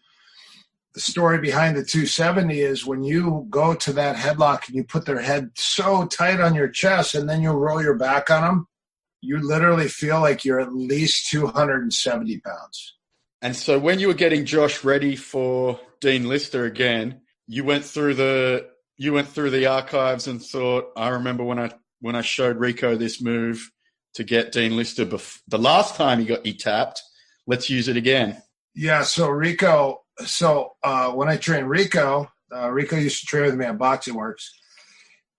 S3: the story behind the 270 is when you go to that headlock and you put their head so tight on your chest and then you roll your back on them, you literally feel like you're at least 270 pounds.
S2: And so when you were getting Josh ready for Dean Lister again, you went through the archives and thought, I remember when I showed Rico this move to get Dean Lister the last time he tapped, let's use it again.
S3: Yeah, so Rico, when I trained Rico, Rico used to train with me at Boxing Works,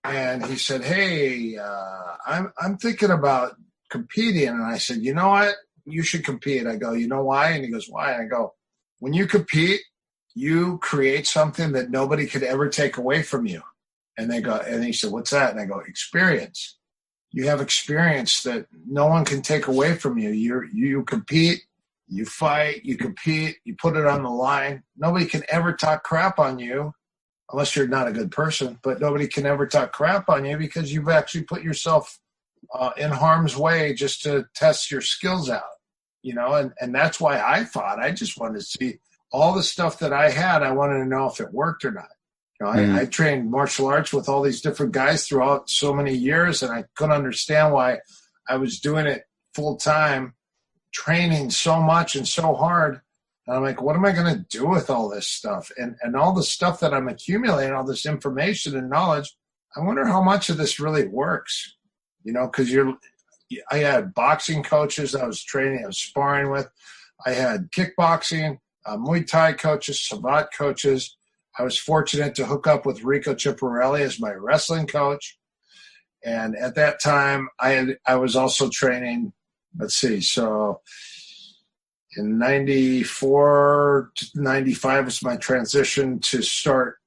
S3: and he said, "Hey, I'm thinking about competing." And I said, "You know what? You should compete." I go, "You know why?" And he goes, "Why?" I go, "When you compete, you create something that nobody could ever take away from you." And he said, "What's that?" And I go, "Experience. You have experience that no one can take away from you. You compete, you fight, you compete, you put it on the line. Nobody can ever talk crap on you unless you're not a good person, but nobody can ever talk crap on you because you've actually put yourself in harm's way just to test your skills out, and that's why I fought. I just wanted to see all the stuff that I had. I wanted to know if it worked or not. I trained martial arts with all these different guys throughout so many years, and I couldn't understand why I was doing it full time, training so much and so hard. And I'm like, what am I going to do with all this stuff? And all the stuff that I'm accumulating, all this information and knowledge, I wonder how much of this really works, because I had boxing coaches I was training, I was sparring with. I had kickboxing, Muay Thai coaches, Savate coaches. I was fortunate to hook up with Rico Chiapparelli as my wrestling coach. And at that time, I was also training, so in 94 to 95 was my transition to start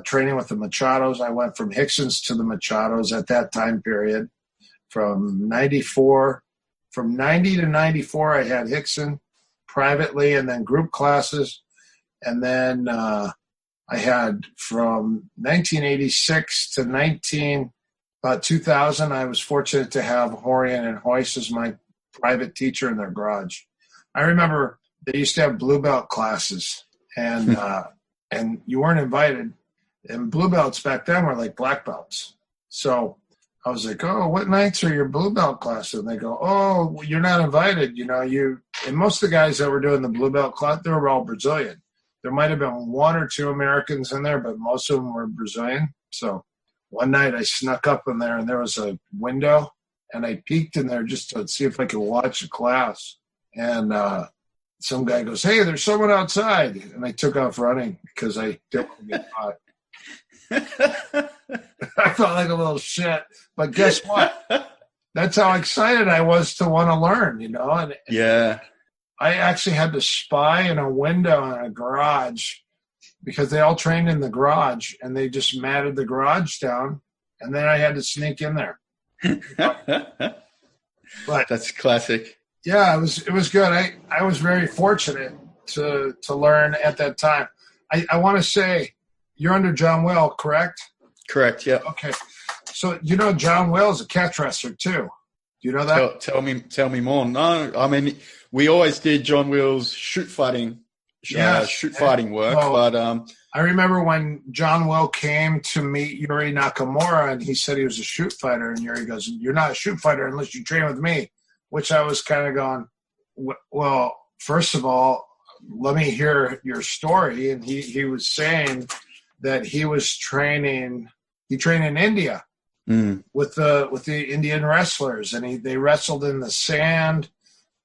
S3: training with the Machados. I went from Hickson's to the Machados at that time period. From 90 to 94, I had Hickson privately and then group classes. And then I had from 1986 to about 2000, I was fortunate to have Horian and Hoyce as my private teacher in their garage. I remember they used to have blue belt classes, and you weren't invited. And blue belts back then were like black belts. So I was like, "Oh, what nights are your blue belt classes?" And they go, "Oh, you're not invited. And most of the guys that were doing the blue belt class, they were all Brazilian. There might have been one or two Americans in there, but most of them were Brazilian. So one night I snuck up in there, and there was a window, and I peeked in there just to see if I could watch a class. And some guy goes, "Hey, there's someone outside." And I took off running because I didn't want to get caught. I felt like a little shit. But guess what? That's how excited I was to want to learn, And
S2: yeah.
S3: I actually had to spy in a window in a garage because they all trained in the garage, and they just matted the garage down, and then I had to sneak in there. But
S2: that's classic.
S3: Yeah, it was good. I was very fortunate to learn at that time. I want to say you're under John Will, correct?
S2: Correct, yeah.
S3: Okay. So John Will is a catch wrestler too. Do you know that?
S2: Tell me more. No, I mean we always did John Will's shoot fighting work, but
S3: I remember when John Will came to meet Yuri Nakamura, and he said he was a shoot fighter, and Yuri goes, "You're not a shoot fighter unless you train with me," which I was kind of going, well, first of all, let me hear your story. And he was saying that he trained in India with the Indian wrestlers, and they wrestled in the sand.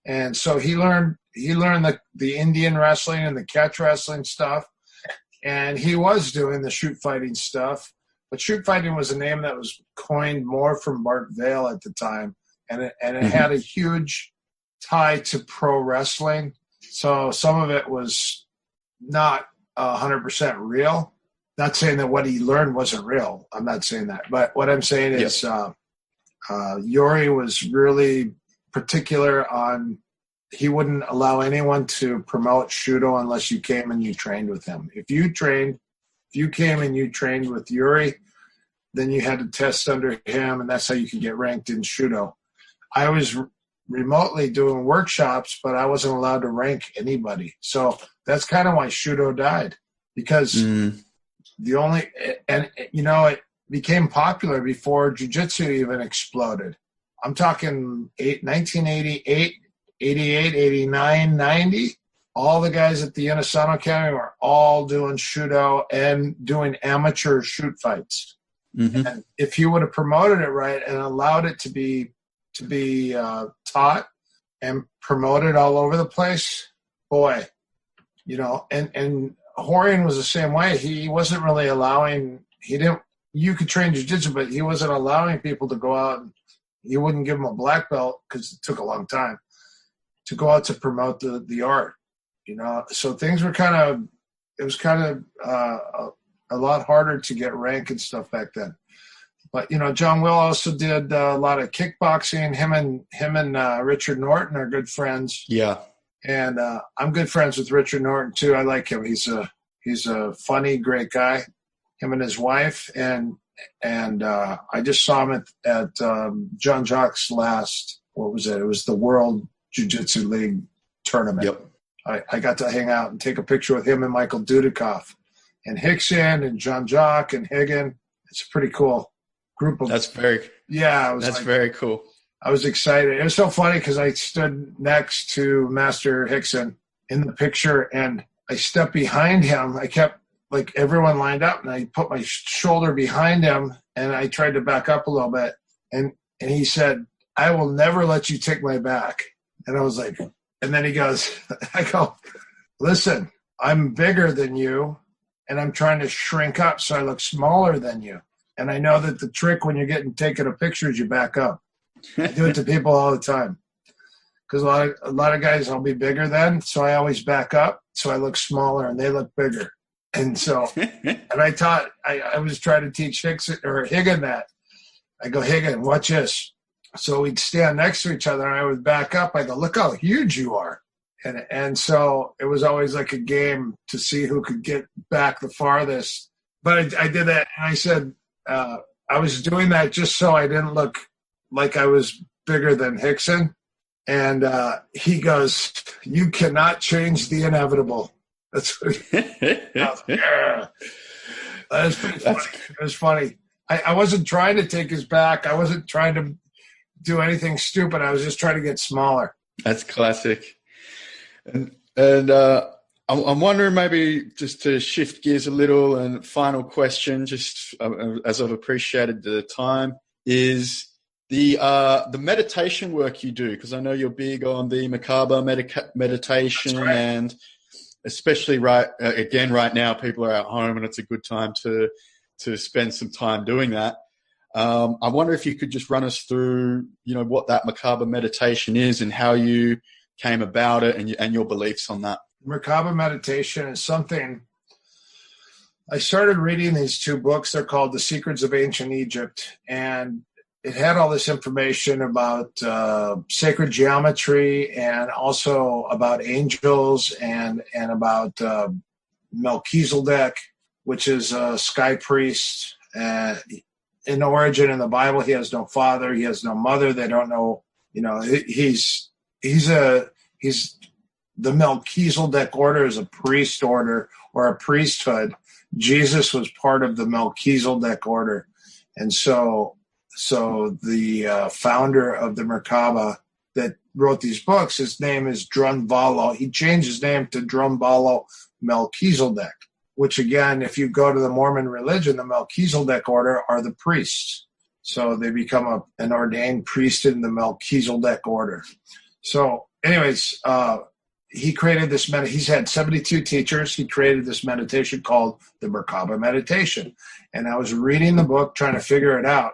S3: And so he learned the Indian wrestling and the catch wrestling stuff. And he was doing the shoot fighting stuff. But shoot fighting was a name that was coined more from Bart Vale at the time. And it had a huge tie to pro wrestling. So some of it was not 100% real. Not saying that what he learned wasn't real. I'm not saying that. But what I'm saying is Yuri was really particular on he wouldn't allow anyone to promote Shooto unless you came and you trained with him. If you came and you trained with Yuri, then you had to test under him, and that's how you could get ranked in Shooto. I was remotely doing workshops, but I wasn't allowed to rank anybody. So that's kind of why Shooto died, because it became popular before Jiu-Jitsu even exploded. I'm talking 1988, 88, 89, 90. all the guys at the Inosanto Academy were all doing Shooto and doing amateur shoot fights. Mm-hmm. And if you would have promoted it right and allowed it to be taught and promoted all over the place, boy, you know, and Horian was the same way. He wasn't really allowing, you could train jiu-jitsu, but he wasn't allowing people to go out, and he wouldn't give them a black belt because it took a long time to go out to promote the art, you know. So things were it was a lot harder to get rank and stuff back then. But, you know, John Will also did a lot of kickboxing. Him and Richard Norton are good friends. Yeah. And I'm good friends with Richard Norton too. I like him. He's a funny, great guy. Him and his wife. And I just saw him at John Jock's last, what was it? It was the World Jiu-Jitsu League tournament. Yep. I got to hang out and take a picture with him and Michael Dudikoff and Hickson and John Jock and Higgin. It's pretty cool. Group of very cool. I was excited. It was so funny because I stood next to Master Hickson in the picture and I stepped behind him. I kept like everyone lined up and I put my shoulder behind him and I tried to back up a little bit and he said, "I will never let you take my back." And I was like, and then he goes, I go, "Listen, I'm bigger than you and I'm trying to shrink up so I look smaller than you. And I know that the trick when you're getting taken a picture is you back up." I do it to people all the time because a lot of guys I'll be bigger than, so I always back up so I look smaller and they look bigger. And so, and I was trying to teach Higgin that. I go, "Higgin, watch this." So we'd stand next to each other and I would back up. I go, "Look how huge you are." And so it was always like a game to see who could get back the farthest. But I did that and I said, I was doing that just so I didn't look like I was bigger than Hickson. And he goes, "You cannot change the inevitable." That's what yeah. That was pretty funny. It was funny. I wasn't trying to take his back. I wasn't trying to do anything stupid. I was just trying to get smaller. That's classic. And I'm wondering, maybe just to shift gears a little, and final question, just as I've appreciated the time, is the meditation work you do, because I know you're big on the Merkaba meditation, right. And especially right now, people are at home and it's a good time to spend some time doing that. I wonder if you could just run us through, you know, what that Merkaba meditation is and how you came about it and your beliefs on that. Merkaba meditation is something I started reading these two books. They're called The Secrets of Ancient Egypt, and it had all this information about sacred geometry and also about angels and about Melchizedek, which is a sky priest. In origin in the Bible, he has no father, he has no mother. They don't know, you know, he's the Melchizedek order is a priest order or a priesthood. Jesus was part of the Melchizedek order. And so the founder of the Merkaba that wrote these books, his name is Drunvalo. He changed his name to Drunvalo Melchizedek, which again, if you go to the Mormon religion, the Melchizedek order are the priests. So they become an ordained priest in the Melchizedek order. So anyways, he created this he's had 72 teachers. He created this meditation called the Merkaba meditation. And I was reading the book, trying to figure it out.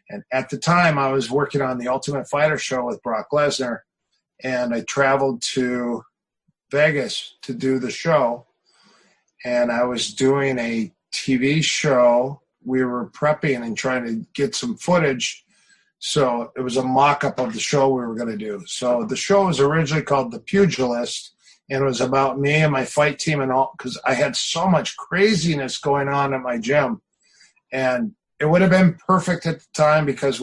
S3: And at the time I was working on the Ultimate Fighter show with Brock Lesnar, and I traveled to Vegas to do the show. And I was doing a TV show. We were prepping and trying to get some footage. So it was a mock-up of the show we were going to do. So the show was originally called The Pugilist, and it was about me and my fight team and all, because I had so much craziness going on at my gym. And it would have been perfect at the time because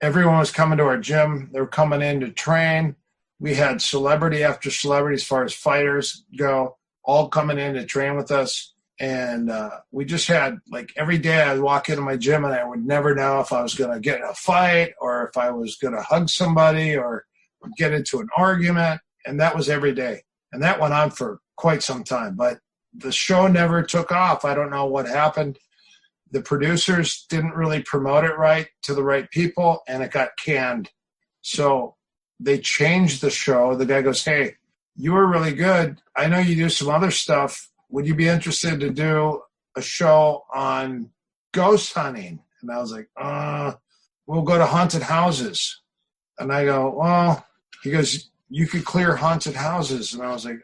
S3: everyone was coming to our gym. They were coming in to train. We had celebrity after celebrity as far as fighters go, all coming in to train with us. And we just had, like, every day I'd walk into my gym and I would never know if I was going to get in a fight or if I was going to hug somebody or get into an argument. And that was every day. And that went on for quite some time. But the show never took off. I don't know what happened. The producers didn't really promote it right to the right people, and it got canned. So they changed the show. The guy goes, hey, you were really good. I know you do some other stuff. Would you be interested to do a show on ghost hunting? And I was like, we'll go to haunted houses. And I go, well, he goes, you could clear haunted houses. And I was like,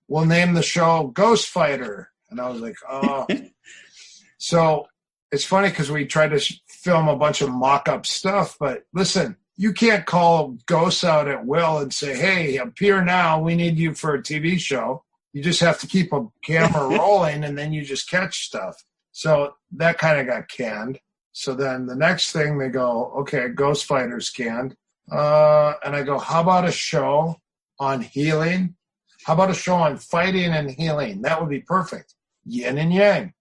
S3: we'll name the show Ghost Fighter. And I was like, oh. So it's funny because we tried to film a bunch of mock-up stuff, but listen, you can't call ghosts out at will and say, hey, appear now. We need you for a TV show. You just have to keep a camera rolling, and then you just catch stuff. So that kind of got canned. So then the next thing they go, okay, Ghost Fighter's canned. And I go, how about a show on healing? How about a show on fighting and healing? That would be perfect. Yin and yang.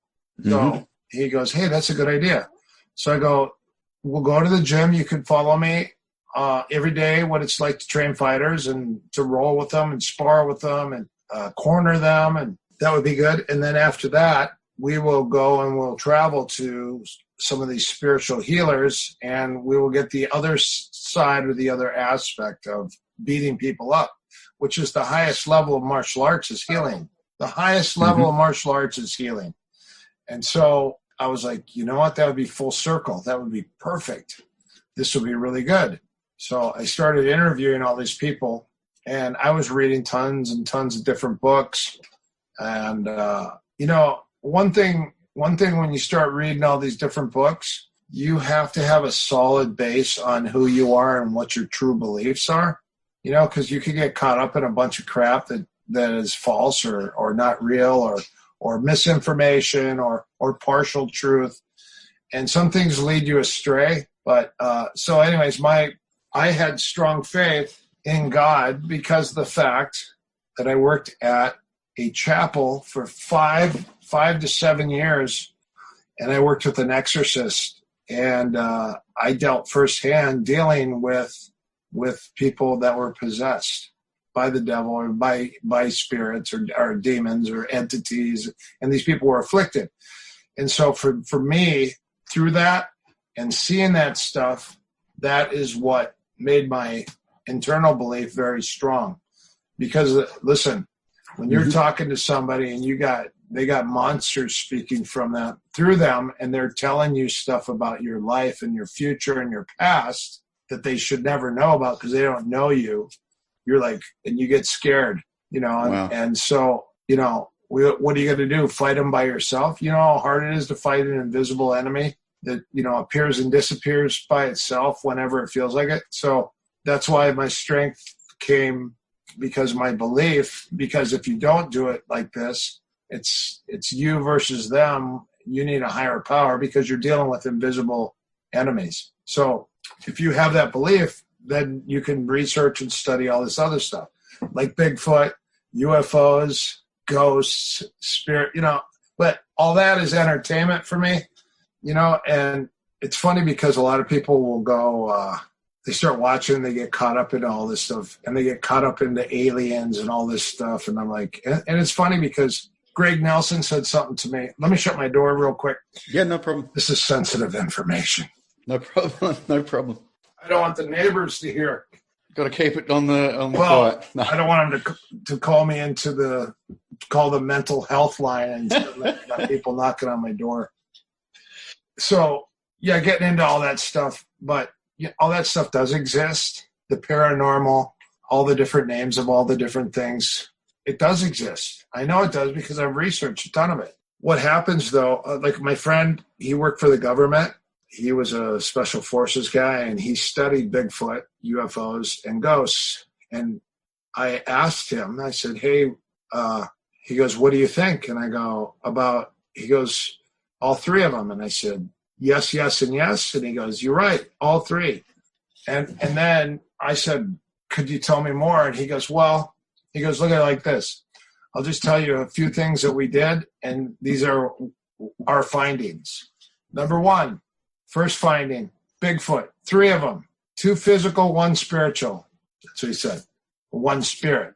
S3: So he goes, hey, that's a good idea. So I go, we'll go to the gym. You can follow me every day, what it's like to train fighters and to roll with them and spar with them and corner them. And that would be good. And then after that, we will go and we'll travel to some of these spiritual healers, and we will get the other side or the other aspect of beating people up, which is the highest level of martial arts is healing. The highest level of martial arts is healing. And so I was like, you know what? That would be full circle. That would be perfect. This would be really good. So I started interviewing all these people, and I was reading tons and tons of different books. And, one thing when you start reading all these different books, you have to have a solid base on who you are and what your true beliefs are, because you could get caught up in a bunch of crap that is false or not real or misinformation or partial truth. And some things lead you astray. But so anyways, I had strong faith in God because of the fact that I worked at a chapel for five to 7 years, and I worked with an exorcist, and I dealt firsthand dealing with people that were possessed by the devil or by spirits or demons or entities, and these people were afflicted. And so for me, through that and seeing that stuff, that is what made my internal belief very strong. Because listen, when you're talking to somebody and they got monsters speaking through them, and they're telling you stuff about your life and your future and your past that they should never know about because they don't know you, you're like, and you get scared, wow. And so, what are you going to do? Fight them by yourself? You know how hard it is to fight an invisible enemy that, appears and disappears by itself whenever it feels like it. So that's why my strength came because of my belief, because if you don't do it like this, it's you versus them. You need a higher power because you're dealing with invisible enemies. So if you have that belief, then you can research and study all this other stuff like Bigfoot, UFOs, ghosts, spirit, but all that is entertainment for me, and it's funny because a lot of people will go, they start watching, they get caught up in all this stuff, and they get caught up into aliens and all this stuff. And I'm like, and it's funny because Greg Nelson said something to me. Let me shut my door real quick.
S2: Yeah, no problem.
S3: This is sensitive information.
S2: No problem. No problem.
S3: I don't want the neighbors to hear.
S2: Got to keep it on the quiet. No.
S3: I don't want them to call me call the mental health line and got people knocking on my door. So yeah, getting into all that stuff, but all that stuff does exist. The paranormal, all the different names of all the different things. It does exist. I know it does because I've researched a ton of it. What happens though, like my friend, he worked for the government. He was a special forces guy, and he studied Bigfoot, UFOs, and ghosts. And I asked him, I said, hey, he goes, what do you think? And I go, he goes, all three of them. And I said, yes, yes, and yes. And he goes, you're right, all three. And then I said, could you tell me more? And he goes, look at it like this. I'll just tell you a few things that we did, and these are our findings. Number one, first finding, Bigfoot, 3 of them, 2 physical, 1 spiritual. That's what he said. 1 spirit.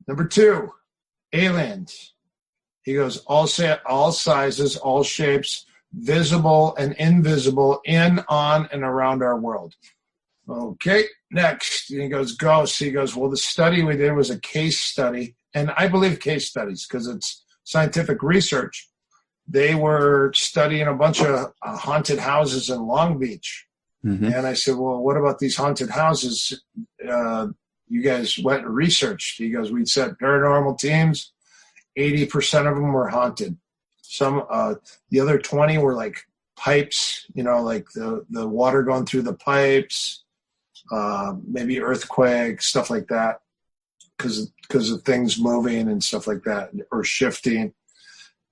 S3: Number 2, aliens. He goes, all sizes, all shapes, visible and invisible, in, on, and around our world. Okay, next. He goes, ghosts. He goes, well, the study we did was a case study. And I believe case studies because it's scientific research. They were studying a bunch of haunted houses in Long Beach. Mm-hmm. And I said, well, what about these haunted houses you guys went and researched? He goes, we'd set paranormal teams. 80% of them were haunted. Some, the other 20 were like pipes, like the water going through the pipes, maybe earthquake, stuff like that, because of things moving and stuff like that, or shifting.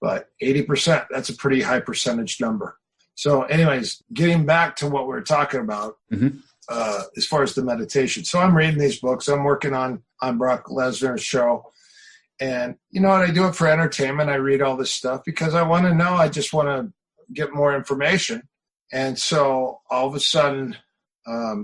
S3: But 80%, that's a pretty high percentage number. So anyways, getting back to what we were talking about, mm-hmm. As far as the meditation. So I'm reading these books. I'm working on Brock Lesnar's show. And you know what? I do it for entertainment. I read all this stuff because I want to know. I just want to get more information. And so all of a sudden,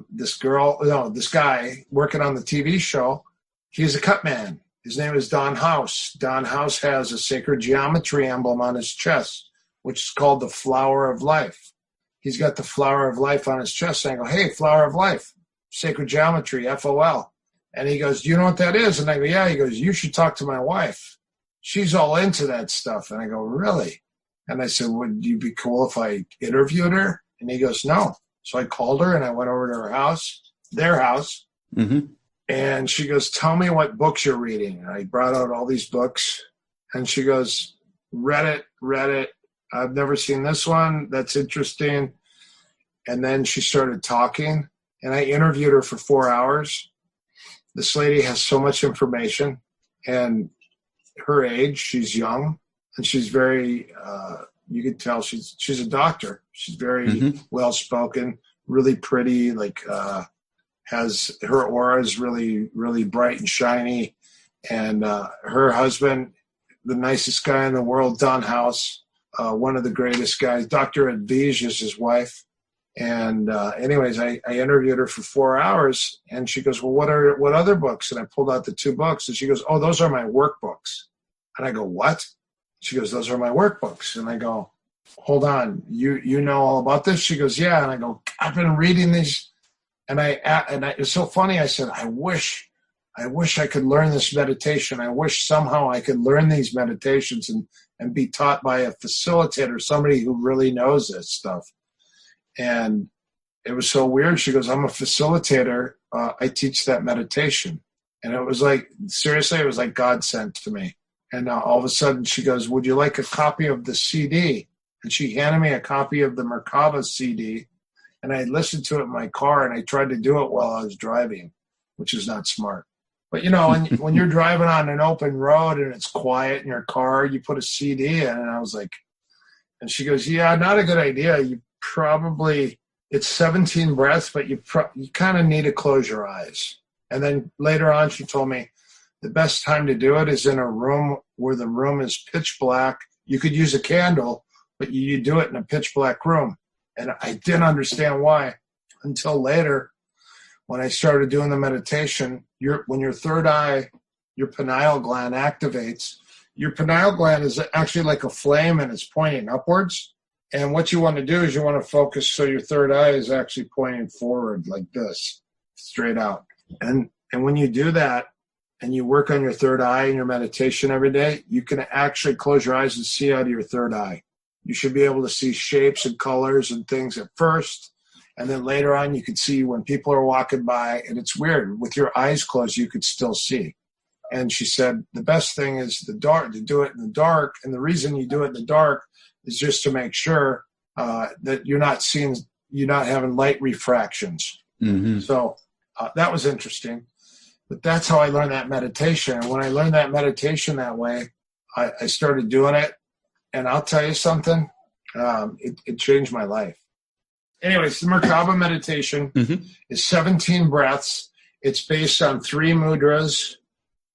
S3: this guy working on the TV show, he's a cut man. His name is Don House. Don House has a sacred geometry emblem on his chest, which is called the Flower of Life. He's got the Flower of Life on his chest. And I go, hey, Flower of Life, sacred geometry, FOL. And he goes, do you know what that is? And I go, yeah. He goes, you should talk to my wife. She's all into that stuff. And I go, really? And I said, would you be cool if I interviewed her? And he goes, no. So I called her and I went over to her house, their house. Mm-hmm. And she goes, tell me what books you're reading. And I brought out all these books. And she goes, read it. I've never seen this one. That's interesting. And then she started talking. And I interviewed her for 4 hours. This lady has so much information. And her age, she's young. And she's very, you can tell she's a doctor. She's very mm-hmm. well-spoken, really pretty, has her aura is really, really bright and shiny. And her husband, the nicest guy in the world, Don House, one of the greatest guys. Dr. Advij is his wife. And anyways, I interviewed her for 4 hours. And she goes, well, what other books? And I pulled out the 2 books. And she goes, oh, those are my workbooks. And I go, what? She goes, those are my workbooks. And I go, hold on, you know all about this? She goes, yeah. And I go, I've been reading these. And it's so funny. I said, I wish I could learn this meditation. I wish somehow I could learn these meditations and be taught by a facilitator, somebody who really knows this stuff. And it was so weird. She goes, I'm a facilitator. I teach that meditation. And it was like, seriously, it was like God sent to me. And all of a sudden she goes, would you like a copy of the CD? And she handed me a copy of the Merkaba CD. And I listened to it in my car, and I tried to do it while I was driving, which is not smart. But, when you're driving on an open road and it's quiet in your car, you put a CD in. And I was like, and she goes, yeah, not a good idea. It's 17 breaths, but you kind of need to close your eyes. And then later on, she told me the best time to do it is in a room where the room is pitch black. You could use a candle, but you do it in a pitch black room. And I didn't understand why until later when I started doing the meditation. When your third eye, your pineal gland activates, your pineal gland is actually like a flame and it's pointing upwards. And what you want to do is you want to focus so your third eye is actually pointing forward like this, straight out. And when you do that and you work on your third eye in your meditation every day, you can actually close your eyes and see out of your third eye. You should be able to see shapes and colors and things at first. And then later on, you can see when people are walking by. And it's weird. With your eyes closed, you could still see. And she said, the best thing is the dark, to do it in the dark. And the reason you do it in the dark is just to make sure that you're not having light refractions. Mm-hmm. So that was interesting. But that's how I learned that meditation. And when I learned that meditation that way, I started doing it. And I'll tell you something, it changed my life. Anyways, the Merkaba meditation mm-hmm. is 17 breaths. It's based on 3 mudras,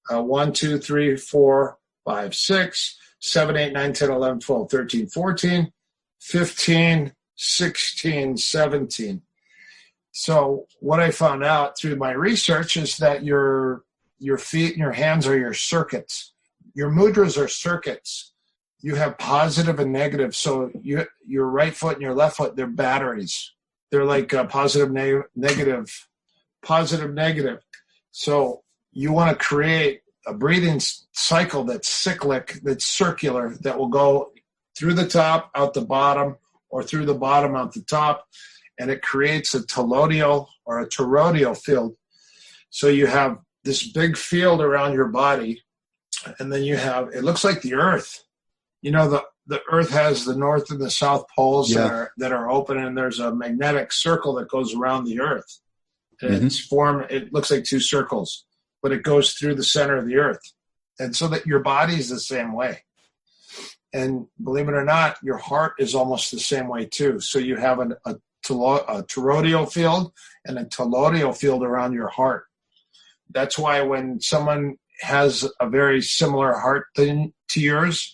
S3: 1, 2, 3, 4, 5, 6, 7, 8, 9, 10, 11, 12, 13, 14, 15, 16, 17. So what I found out through my research is that your your feet and your hands are your circuits. Your mudras are circuits. You have positive and negative. So your right foot and your left foot, they're batteries. They're like positive, negative, positive, negative. So you want to create a breathing cycle that's cyclic, that's circular, that will go through the top, out the bottom, or through the bottom, out the top. And it creates a toroidal or a toroidal field. So you have this big field around your body, and then you have, it looks like the earth. You know, the earth has the north and the south poles that are open, and there's a magnetic circle that goes around the earth. And it looks like two circles, but it goes through the center of the earth. And so that your body's the same way. And believe it or not, your heart is almost the same way too. So you have a toroidal field and a toroidal field around your heart. That's why when someone has a very similar heart to yours,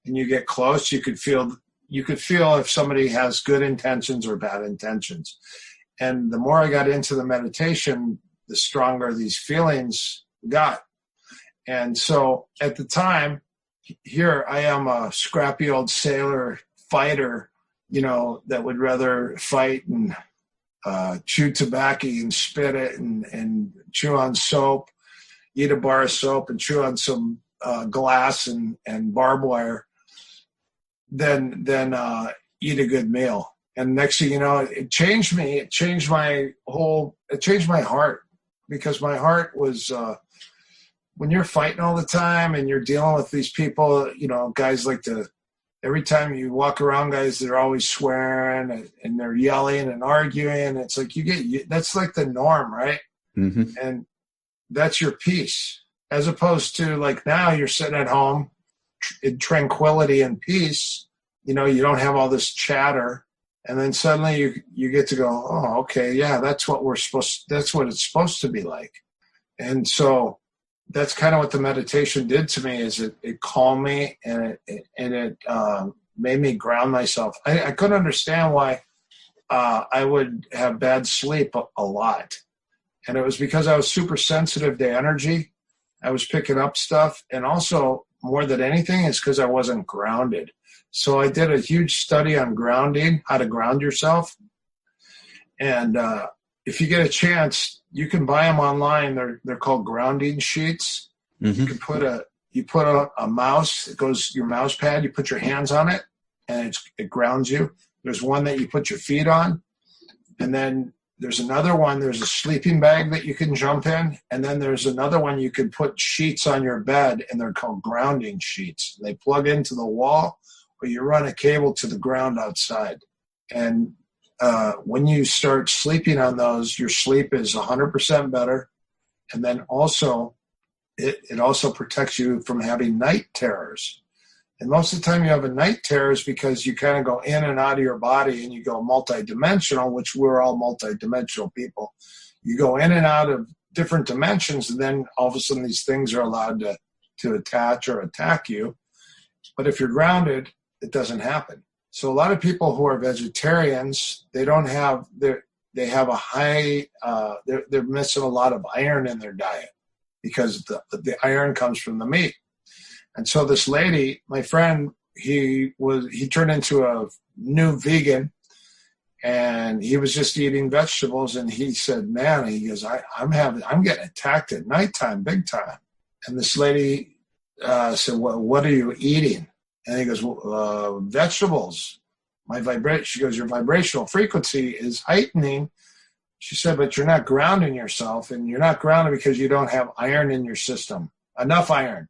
S3: and you get close, you could feel if somebody has good intentions or bad intentions. And the more I got into the meditation, the stronger these feelings got. And so at the time, here I am, a scrappy old sailor fighter, you know, that would rather fight and chew tobacco and spit it and chew on soap, eat a bar of soap and chew on some glass and barbed wire, than eat a good meal. And next thing you know, it changed me. It changed my heart, because my heart was, when you're fighting all the time and you're dealing with these people, you know, guys like every time you walk around, guys, they're always swearing and they're yelling and arguing. It's like that's like the norm, right? Mm-hmm. And that's your peace. As opposed to like now you're sitting at home in tranquility and peace, you know, you don't have all this chatter. And then suddenly you get to go, oh, okay, yeah, that's what it's supposed to be like. And so that's kind of what the meditation did to me, is it calmed me and it made me ground myself. I couldn't understand why I would have bad sleep a lot. And it was because I was super sensitive to energy. I was picking up stuff. And also, more than anything, is because I wasn't grounded. So I did a huge study on grounding, how to ground yourself. And if you get a chance, you can buy them online. They're called grounding sheets. Mm-hmm. You put a mouse, it goes your mouse pad, you put your hands on it, and it grounds you. There's one that you put your feet on, and then there's another one, there's a sleeping bag that you can jump in, and then there's another one you can put sheets on your bed, and they're called grounding sheets. They plug into the wall, or you run a cable to the ground outside. And when you start sleeping on those, your sleep is 100% better. And then also, it also protects you from having night terrors. And most of the time you have a night terrors because you kind of go in and out of your body and you go multidimensional, which we're all multidimensional people. You go in and out of different dimensions, and then all of a sudden these things are allowed to attach or attack you. But if you're grounded, it doesn't happen. So a lot of people who are vegetarians, they have a high, they're missing a lot of iron in their diet because the iron comes from the meat. And so this lady, my friend, he turned into a new vegan, and he was just eating vegetables. And he said, man, he goes, I'm getting attacked at nighttime, big time. And this lady said, well, what are you eating? And he goes, well, vegetables. She goes, your vibrational frequency is heightening. She said, but you're not grounding yourself, and you're not grounded because you don't have iron in your system, enough iron.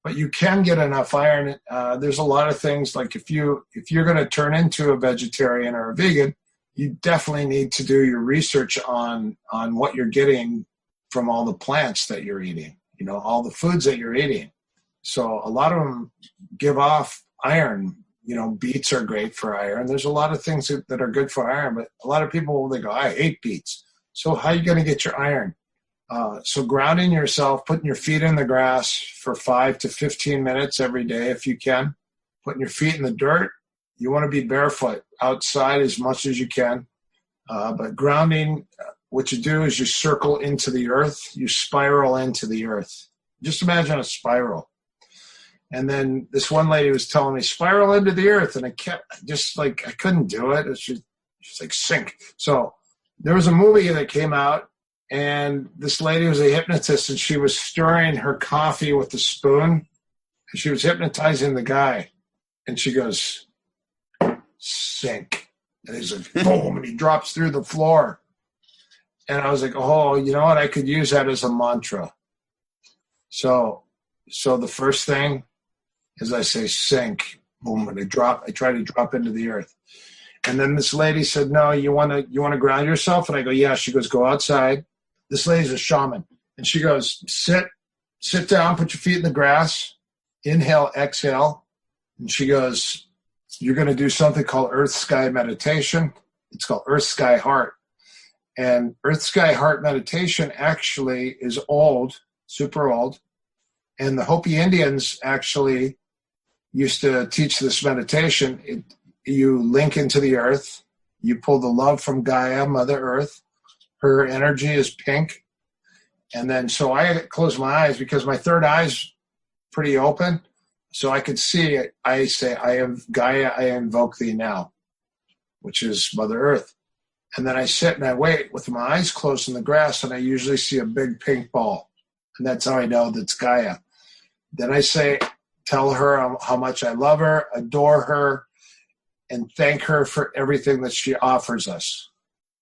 S3: But you can get enough iron. There's a lot of things, like if you're going to turn into a vegetarian or a vegan, you definitely need to do your research on what you're getting from all the plants that you're eating, you know, all the foods that you're eating. So a lot of them give off iron. You know, beets are great for iron. There's a lot of things that are good for iron, but a lot of people, they go, I hate beets. So how are you going to get your iron? So grounding yourself, putting your feet in the grass for 5 to 15 minutes every day if you can, putting your feet in the dirt. You want to be barefoot outside as much as you can. But grounding, what you do is you circle into the earth, you spiral into the earth. Just imagine a spiral. And then this one lady was telling me, spiral into the earth. And I kept just like, I couldn't do it. It's just like sink. So there was a movie that came out, and this lady was a hypnotist, and she was stirring her coffee with a spoon. And she was hypnotizing the guy. And she goes, sink. And he's like, boom, and he drops through the floor. And I was like, oh, you know what? I could use that as a mantra. So the first thing is I say sink, boom, and I try to drop into the earth. And then this lady said, no, you want to ground yourself? And I go, yeah. She goes, go outside. This lady's a shaman. And she goes, sit down, put your feet in the grass, inhale, exhale. And she goes, you're going to do something called Earth Sky Meditation. It's called Earth Sky Heart. And Earth Sky Heart Meditation actually is old, super old. And the Hopi Indians actually used to teach this meditation. You link into the earth. You pull the love from Gaia, Mother Earth. Her energy is pink. And then so I close my eyes because my third eye's pretty open. So I could see it. I say, I am Gaia, I invoke thee now, which is Mother Earth. And then I sit and I wait with my eyes closed in the grass, and I usually see a big pink ball. And that's how I know that's Gaia. Then I say, tell her how much I love her, adore her, and thank her for everything that she offers us.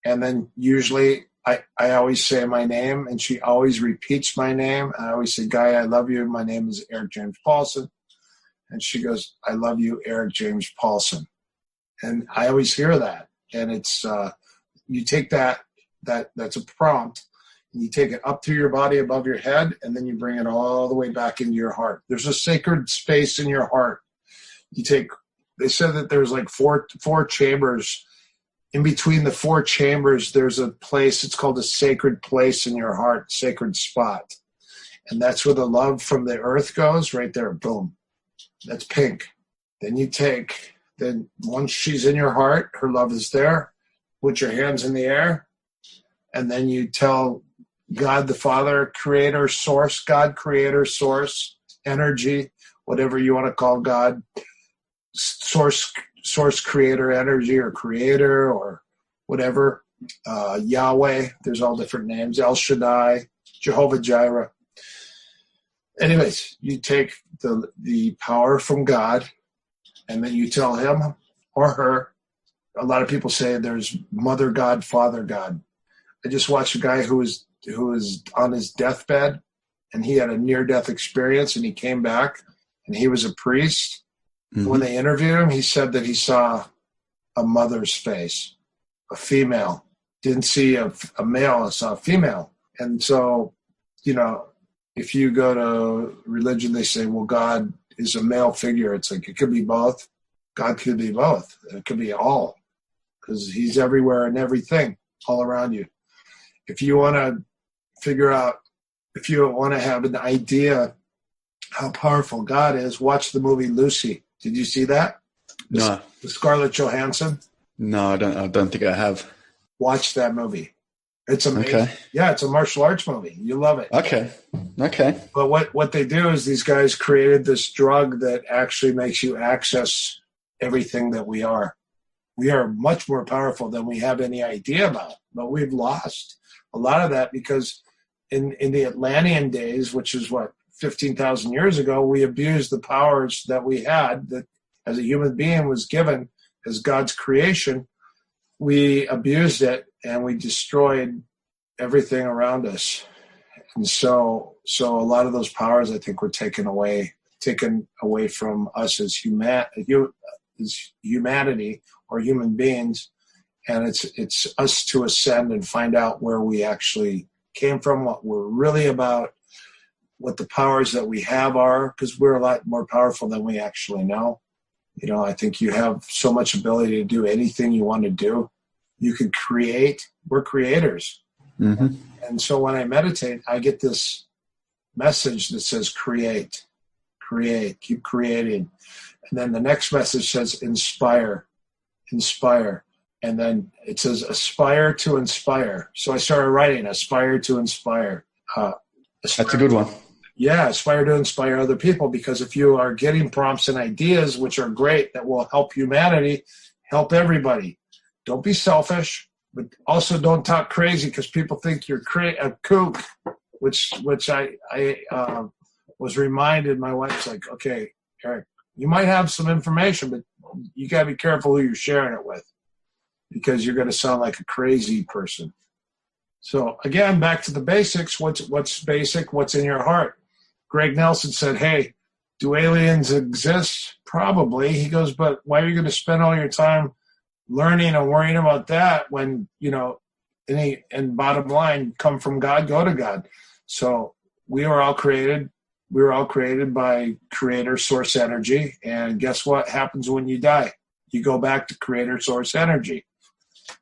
S3: And then usually I always say my name, and she always repeats my name. I always say, Gaia, I love you. My name is Erik James Paulson. And she goes, I love you, Erik James Paulson. And I always hear that. And it's, you take that's a prompt, and you take it up through your body above your head, and then you bring it all the way back into your heart. There's a sacred space in your heart. They said that there's like four chambers. In between the four chambers, there's a place, it's called a sacred place in your heart, sacred spot. And that's where the love from the earth goes, right there, boom. That's pink. Then once she's in your heart, her love is there. Put your hands in the air, and then you tell God the Father, Creator, Source, God, Creator, Source, Energy, whatever you want to call God, Source, Creator, Energy, or Creator, or whatever, Yahweh, there's all different names, El Shaddai, Jehovah Jireh. Anyways, you take the power from God, and then you tell him or her. A lot of people say there's Mother God, Father God. I just watched a guy who was on his deathbed, and he had a near-death experience, and he came back, and he was a priest. Mm-hmm. When they interviewed him, he said that he saw a mother's face, a female. Didn't see a male, I saw a female. And so, if you go to religion, they say, well, God is a male figure. It's like, it could be both. God could be both. It could be all, because he's everywhere and everything all around you. If you want to figure out, if you want to have an idea how powerful God is, watch the movie Lucy. Did you see that?
S2: No.
S3: The Scarlett Johansson?
S2: No, I don't think I have.
S3: Watch that movie. It's amazing.
S2: Okay.
S3: Yeah, it's a martial arts movie. You love it.
S2: Okay.
S3: But what they do is these guys created this drug that actually makes you access everything that we are. We are much more powerful than we have any idea about, but we've lost a lot of that because in the Atlantean days, which is 15,000 years ago, we abused the powers that we had that as a human being was given as God's creation. We abused it and we destroyed everything around us. And so a lot of those powers, I think, were taken away from us as humanity or human beings. And it's us to ascend and find out where we actually came from, what we're really about, what the powers that we have are, because we're a lot more powerful than we actually know. I think you have so much ability to do anything you want to do. You could create. We're creators. Mm-hmm. And so when I meditate, I get this message that says create, keep creating. And then the next message says inspire. And then it says aspire to inspire. So I started writing aspire to inspire.
S2: That's a good one.
S3: Yeah, aspire to inspire other people, because if you are getting prompts and ideas, which are great, that will help humanity, help everybody. Don't be selfish, but also don't talk crazy, because people think you're a kook, which I was reminded. My wife's like, okay, Erik, you might have some information, but you got to be careful who you're sharing it with, because you're going to sound like a crazy person. So again, back to the basics. What's basic? What's in your heart? Greg Nelson said, hey, do aliens exist? Probably. He goes, but why are you going to spend all your time learning and worrying about that when, and bottom line, come from God, go to God. So we were all created by creator source energy. And guess what happens when you die? You go back to creator source energy.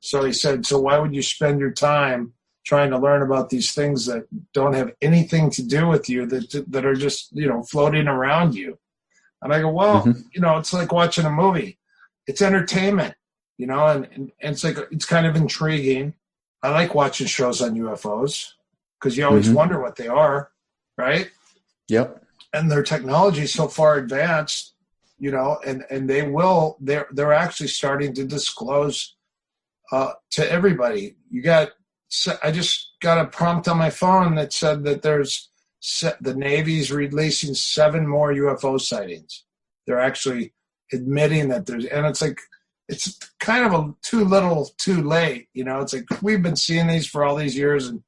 S3: So he said, so why would you spend your time trying to learn about these things that don't have anything to do with you, that are just, floating around you? And I go, well, it's like watching a movie. It's entertainment, and it's like, it's kind of intriguing. I like watching shows on UFOs, because you always wonder what they are, right?
S2: Yep.
S3: And their technology is so far advanced, and they're actually starting to disclose to everybody. I just got a prompt on my phone that said that the Navy's releasing 7 more UFO sightings. They're actually admitting that and it's like, it's kind of too little, too late. It's like, we've been seeing these for all these years, and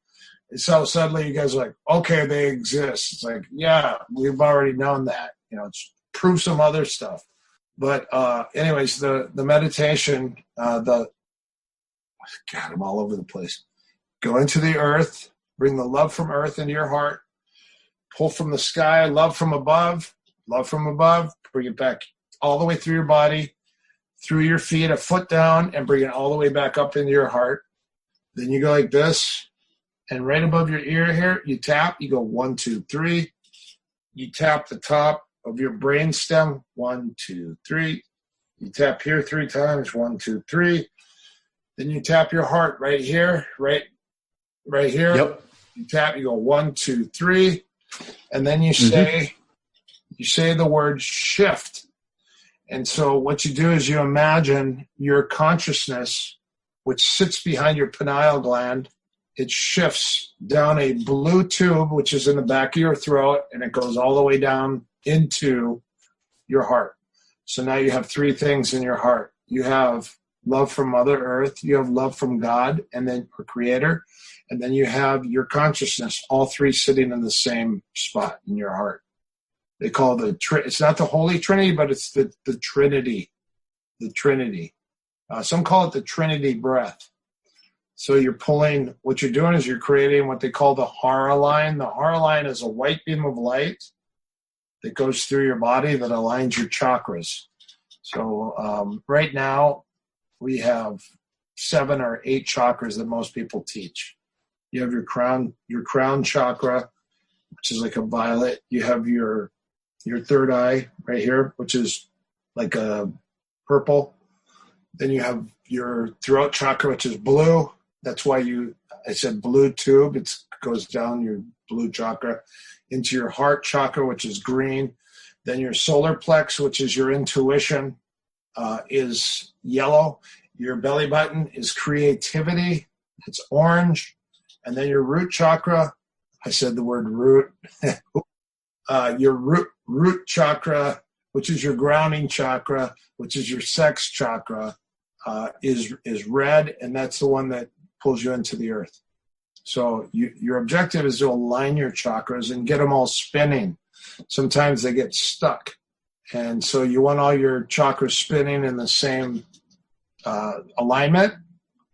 S3: so suddenly you guys are like, okay, they exist. It's like, yeah, we've already known that. It's prove some other stuff. But anyways, the meditation, God, I'm all over the place. Go into the earth, bring the love from earth into your heart, pull from the sky, love from above, bring it back all the way through your body, through your feet, a foot down, and bring it all the way back up into your heart. Then you go like this, and right above your ear here, you tap, you go 1, 2, 3. You tap the top of your brain stem, 1, 2, 3. You tap here 3 times, 1, 2, 3. Then you tap your heart right here, right here.
S2: Yep.
S3: You tap, you go 1, 2, 3, and then you say the word shift. And so what you do is you imagine your consciousness, which sits behind your pineal gland. It shifts down a blue tube, which is in the back of your throat, and it goes all the way down into your heart. So now you have 3 things in your heart. You have love from Mother Earth, you have love from God, and then our Creator, and then you have your consciousness, all 3 sitting in the same spot in your heart. They call it's not the Holy Trinity, but it's the Trinity. The Trinity. Some call it the Trinity breath. So what you're doing is you're creating what they call the Hara line. The Hara line is a white beam of light that goes through your body that aligns your chakras. So right now we have 7 or 8 chakras that most people teach. You have your crown chakra, which is like a violet. You have your third eye right here, which is like a purple. Then you have your throat chakra, which is blue. That's why I said blue tube. It goes down your blue chakra into your heart chakra, which is green. Then your solar plex, which is your intuition, is yellow. Your belly button is creativity. It's orange. And then your root chakra, I said the word root. Your root chakra, which is your grounding chakra, which is your sex chakra, is red, and that's the one that pulls you into the earth. So your objective is to align your chakras and get them all spinning. Sometimes they get stuck. And so you want all your chakras spinning in the same alignment.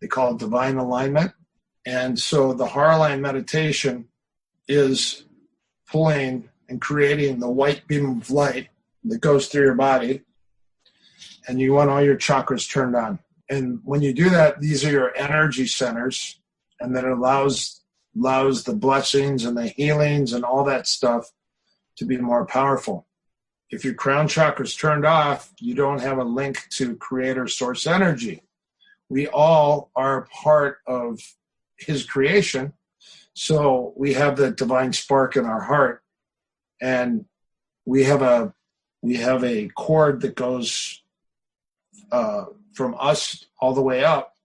S3: They call it divine alignment. And so the Hara line meditation is pulling and creating the white beam of light that goes through your body. And you want all your chakras turned on. And when you do that, these are your energy centers, and that allows the blessings and the healings and all that stuff to be more powerful. If your crown chakra is turned off, you don't have a link to creator source energy, we all are a part of his creation. So we have that divine spark in our heart, and we have a cord that goes from us all the way up,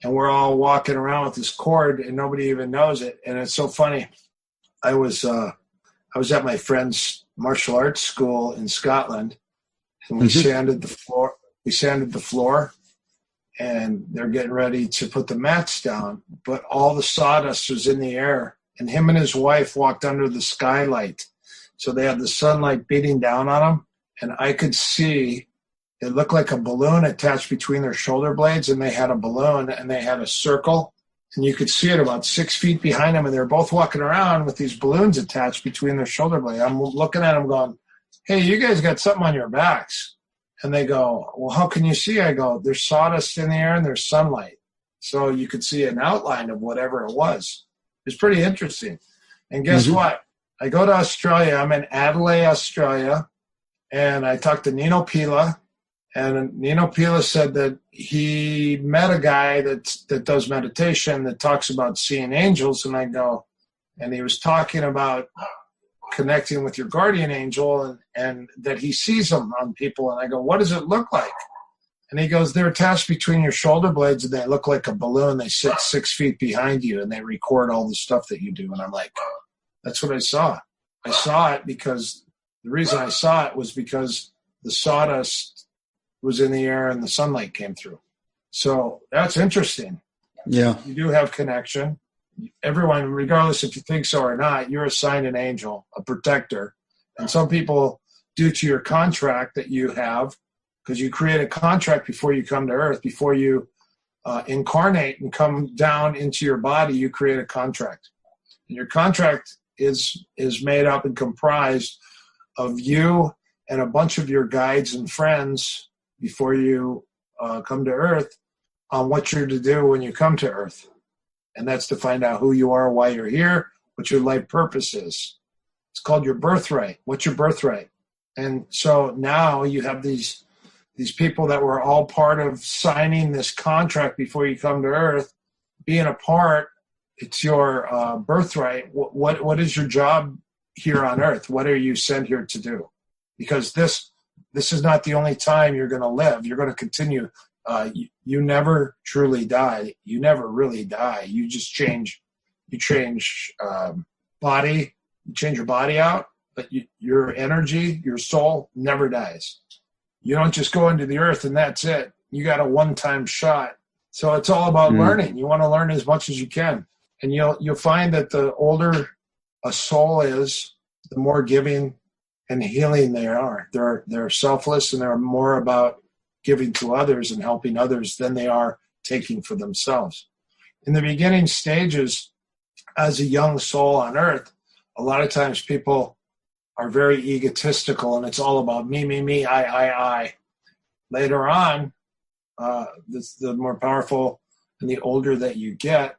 S3: and we're all walking around with this cord, and nobody even knows it. And it's so funny. I was at my friend's martial arts school in Scotland, and we sanded the floor. We sanded the floor, and they're getting ready to put the mats down, but all the sawdust was in the air, and him and his wife walked under the skylight. So they had the sunlight beating down on them, and I could see it looked like a balloon attached between their shoulder blades, and they had a balloon, and they had a circle, and you could see it about 6 feet behind them, and they're both walking around with these balloons attached between their shoulder blades. I'm looking at them going, hey, you guys got something on your backs. And they go, well, how can you see? I go, there's sawdust in the air and there's sunlight. So you could see an outline of whatever it was. It's pretty interesting. And guess what? I go to Australia. I'm in Adelaide, Australia. And I talked to Nino Pila. And Nino Pila said that he met a guy that does meditation that talks about seeing angels. And I go, and he was talking about connecting with your guardian angel and that he sees them on people. And I go, what does it look like? And he goes, they're attached between your shoulder blades and they look like a balloon. They sit 6 feet behind you and they record all the stuff that you do. And I'm like, that's what I saw. I saw it because the reason I saw it was because the sawdust was in the air and the sunlight came through. So that's interesting.
S2: Yeah.
S3: You do have connection. Everyone, regardless if you think so or not, you're assigned an angel, a protector. And some people, due to your contract that you have, because you create a contract before you come to Earth, before you incarnate and come down into your body, you create a contract. And your contract is made up and comprised of you and a bunch of your guides and friends before you come to Earth on what you're to do when you come to Earth. And that's to find out who you are, why you're here, what your life purpose is. It's called your birthright. What's your birthright? And so now you have these people that were all part of signing this contract before you come to Earth, being a part. It's your birthright. What is your job here on Earth? What are you sent here to do? Because this is not the only time you're going to live. You're going to continue. You never truly die. You never really die. You just change. You change body. You change your body out, but your energy, your soul never dies. You don't just go into the earth and that's it. You got a one-time shot. So it's all about learning. You want to learn as much as you can, and you'll find that the older a soul is, the more giving and healing they are. They're selfless and they're more about giving to others and helping others than they are taking for themselves. In the beginning stages, as a young soul on Earth, a lot of times people are very egotistical and it's all about me, I. Later on, the more powerful and the older that you get,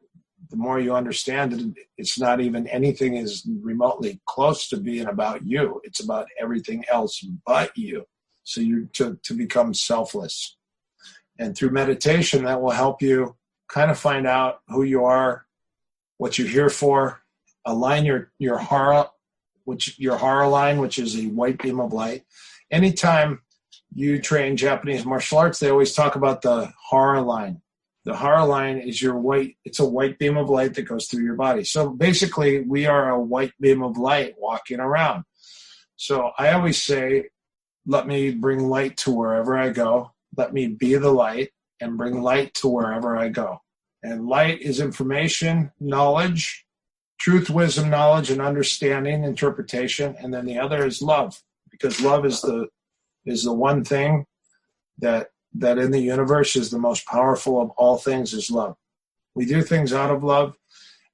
S3: the more you understand that it's not even anything is remotely close to being about you. It's about everything else but you. So you to become selfless. And through meditation, that will help you kind of find out who you are, what you're here for, align your hara, your hara line, which is a white beam of light. Anytime you train Japanese martial arts, they always talk about the hara line. The hara line is it's a white beam of light that goes through your body. So basically, we are a white beam of light walking around. So I always say, let me bring light to wherever I go. Let me be the light and bring light to wherever I go. And light is information, knowledge, truth, wisdom, knowledge, and understanding, interpretation. And then the other is love, because love is the one thing that in the universe is the most powerful of all things is love. We do things out of love,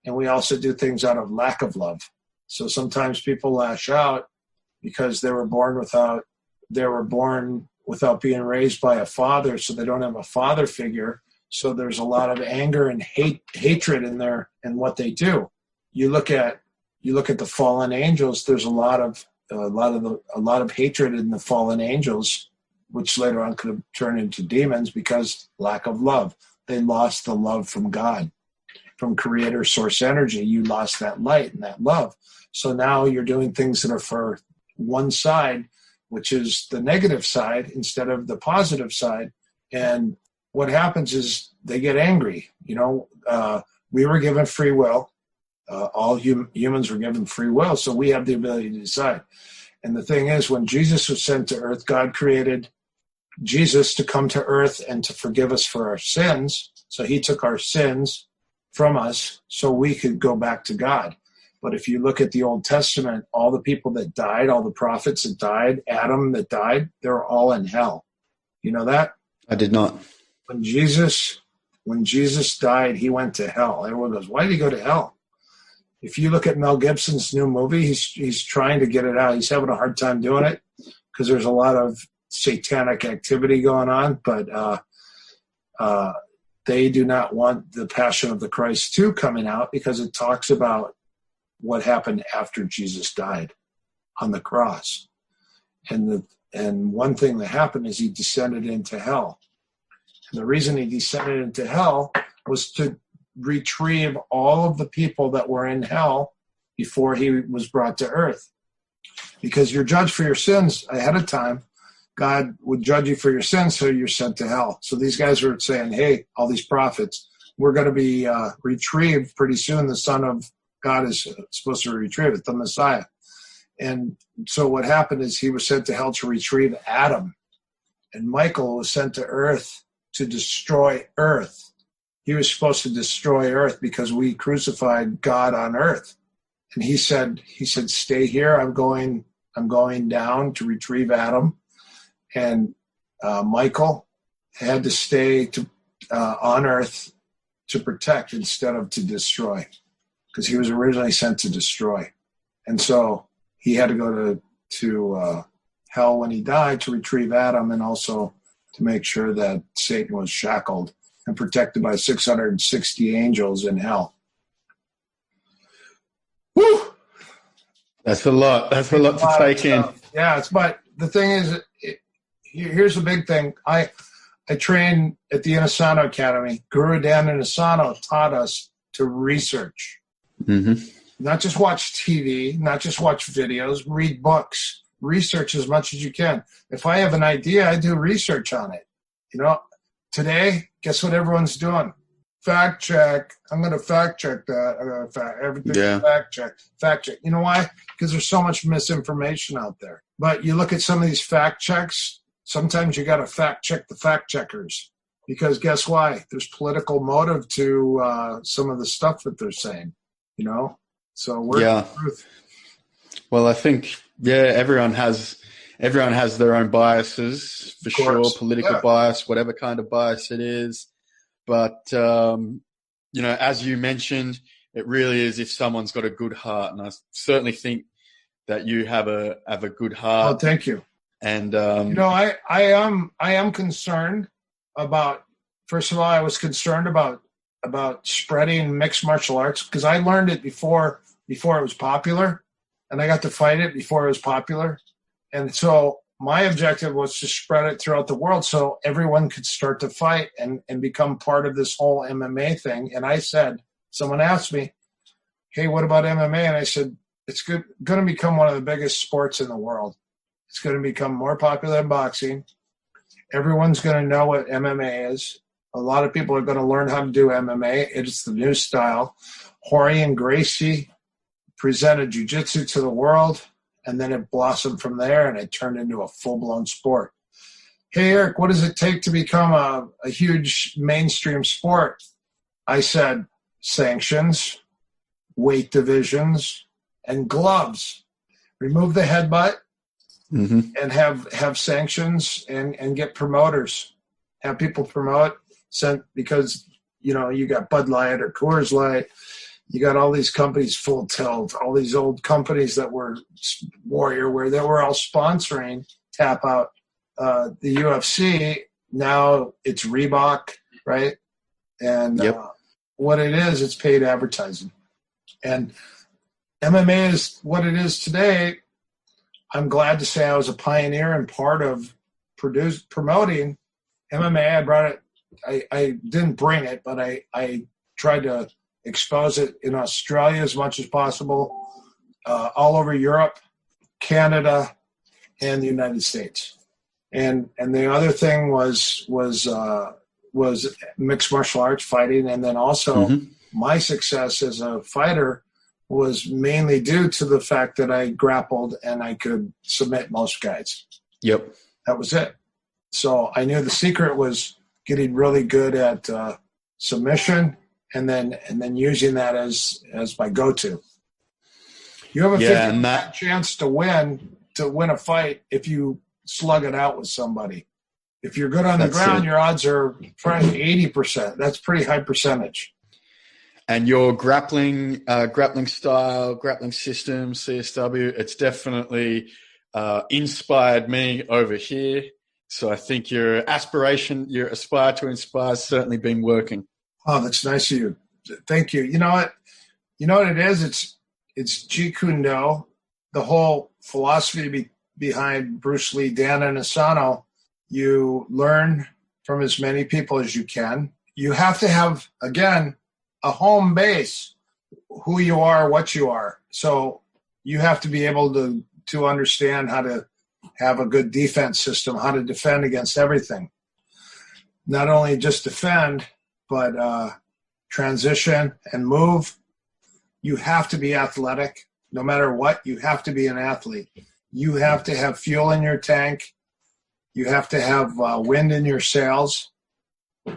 S3: and we also do things out of lack of love. So sometimes people lash out because they were born without being raised by a father, so they don't have a father figure. So there's a lot of anger and hatred in what they do. You look at the fallen angels. There's a lot of hatred in the fallen angels, which later on could have turned into demons because lack of love. they lost the love from God, from creator source energy. You lost that light and that love. So now you're doing things that are for one side, which is the negative side instead of the positive side. And what happens is they get angry. You know, we were given free will. All humans were given free will, so we have the ability to decide. And the thing is, when Jesus was sent to earth, God created Jesus to come to earth and to forgive us for our sins. So he took our sins from us so we could go back to God. But if you look at the Old Testament, all the people that died, all the prophets that died, Adam that died, they're all in hell. You know that?
S2: I did not.
S3: When Jesus died, he went to hell. Everyone goes, why did he go to hell? If you look at Mel Gibson's new movie, he's trying to get it out. He's having a hard time doing it because there's a lot of satanic activity going on. But they do not want the Passion of the Christ 2 coming out because it talks about what happened after Jesus died on the cross. And one thing that happened is he descended into hell. And the reason he descended into hell was to retrieve all of the people that were in hell before he was brought to earth. Because you're judged for your sins ahead of time. God would judge you for your sins, so you're sent to hell. So these guys were saying, hey, all these prophets, we're going to be retrieved pretty soon. The Son of God is supposed to retrieve it, the Messiah. And so what happened is he was sent to hell to retrieve Adam. And Michael was sent to earth to destroy earth. He was supposed to destroy earth because we crucified God on earth. And he said, stay here. I'm going down to retrieve Adam. And Michael had to stay on earth to protect instead of to destroy, because he was originally sent to destroy. And so he had to go to hell when he died to retrieve Adam, and also to make sure that Satan was shackled and protected by 660 angels in hell. Woo!
S2: That's a lot. That's a lot to take in.
S3: Yeah, but the thing is, here's the big thing. I trained at the Inosanto Academy. Guru Dan Inosanto taught us to research.
S2: Mm-hmm.
S3: Not just watch TV, not just watch videos, read books. Research as much as you can. If I have an idea, I do research on it. You know, today, guess what everyone's doing? Fact check. I'm going to fact check that. I'm going to everything.
S2: Yeah.
S3: Fact check. You know why? Because there's so much misinformation out there. But you look at some of these fact checks, sometimes you got to fact check the fact checkers. Because guess why? There's political motive to some of the stuff that they're saying, you know? So we're the truth.
S2: Well, I think, everyone has their own biases, for sure, political bias, whatever kind of bias it is. But, as you mentioned, it really is if someone's got a good heart. And I certainly think that you have a good heart.
S3: Oh, thank you.
S2: And,
S3: I am concerned about, first of all, I was concerned about spreading mixed martial arts because I learned it before it was popular, and I got to fight it before it was popular. And so my objective was to spread it throughout the world so everyone could start to fight and become part of this whole MMA thing. And I said, someone asked me, hey, what about MMA? And I said, it's going to become one of the biggest sports in the world. It's going to become more popular than boxing. Everyone's going to know what MMA is. A lot of people are going to learn how to do MMA. It's the new style. Jorge and Gracie presented jiu-jitsu to the world, and then it blossomed from there, and it turned into a full-blown sport. Hey, Eric, what does it take to become a huge mainstream sport? I said sanctions, weight divisions, and gloves. Remove the headbutt and have sanctions and get promoters. Have people promote, because, you got Bud Light or Coors Light. You got all these companies, Full Tilt, all these old companies that were Warrior, where they were all sponsoring Tap Out. The UFC, now it's Reebok, right? And what it is, it's paid advertising. And MMA is what it is today. I'm glad to say I was a pioneer and part of promoting MMA. I brought it I didn't bring it, but I tried to expose it in Australia as much as possible, all over Europe, Canada, and the United States. And the other thing was mixed martial arts fighting, and then also my success as a fighter was mainly due to the fact that I grappled and I could submit most guys. Yep, that was it. So I knew the secret was getting really good at submission, and then using that as my go-to. You have a 50% chance to win a fight if you slug it out with somebody. If you're good on the ground, your odds are probably 80%. That's pretty high percentage. And your grappling style, grappling system, CSW, it's definitely inspired me over here. So I think your aspire to inspire has certainly been working. Oh, that's nice of you. Thank you. You know what it is? It's Jeet Kune Do, the whole philosophy behind Bruce Lee, Dan, and Asano. You learn from as many people as you can. You have to have, again, a home base, who you are, what you are. So you have to be able to understand how to have a good defense system, how to defend against everything. Not only just defend, but transition and move. You have to be athletic. No matter what, you have to be an athlete. You have to have fuel in your tank. You have to have wind in your sails.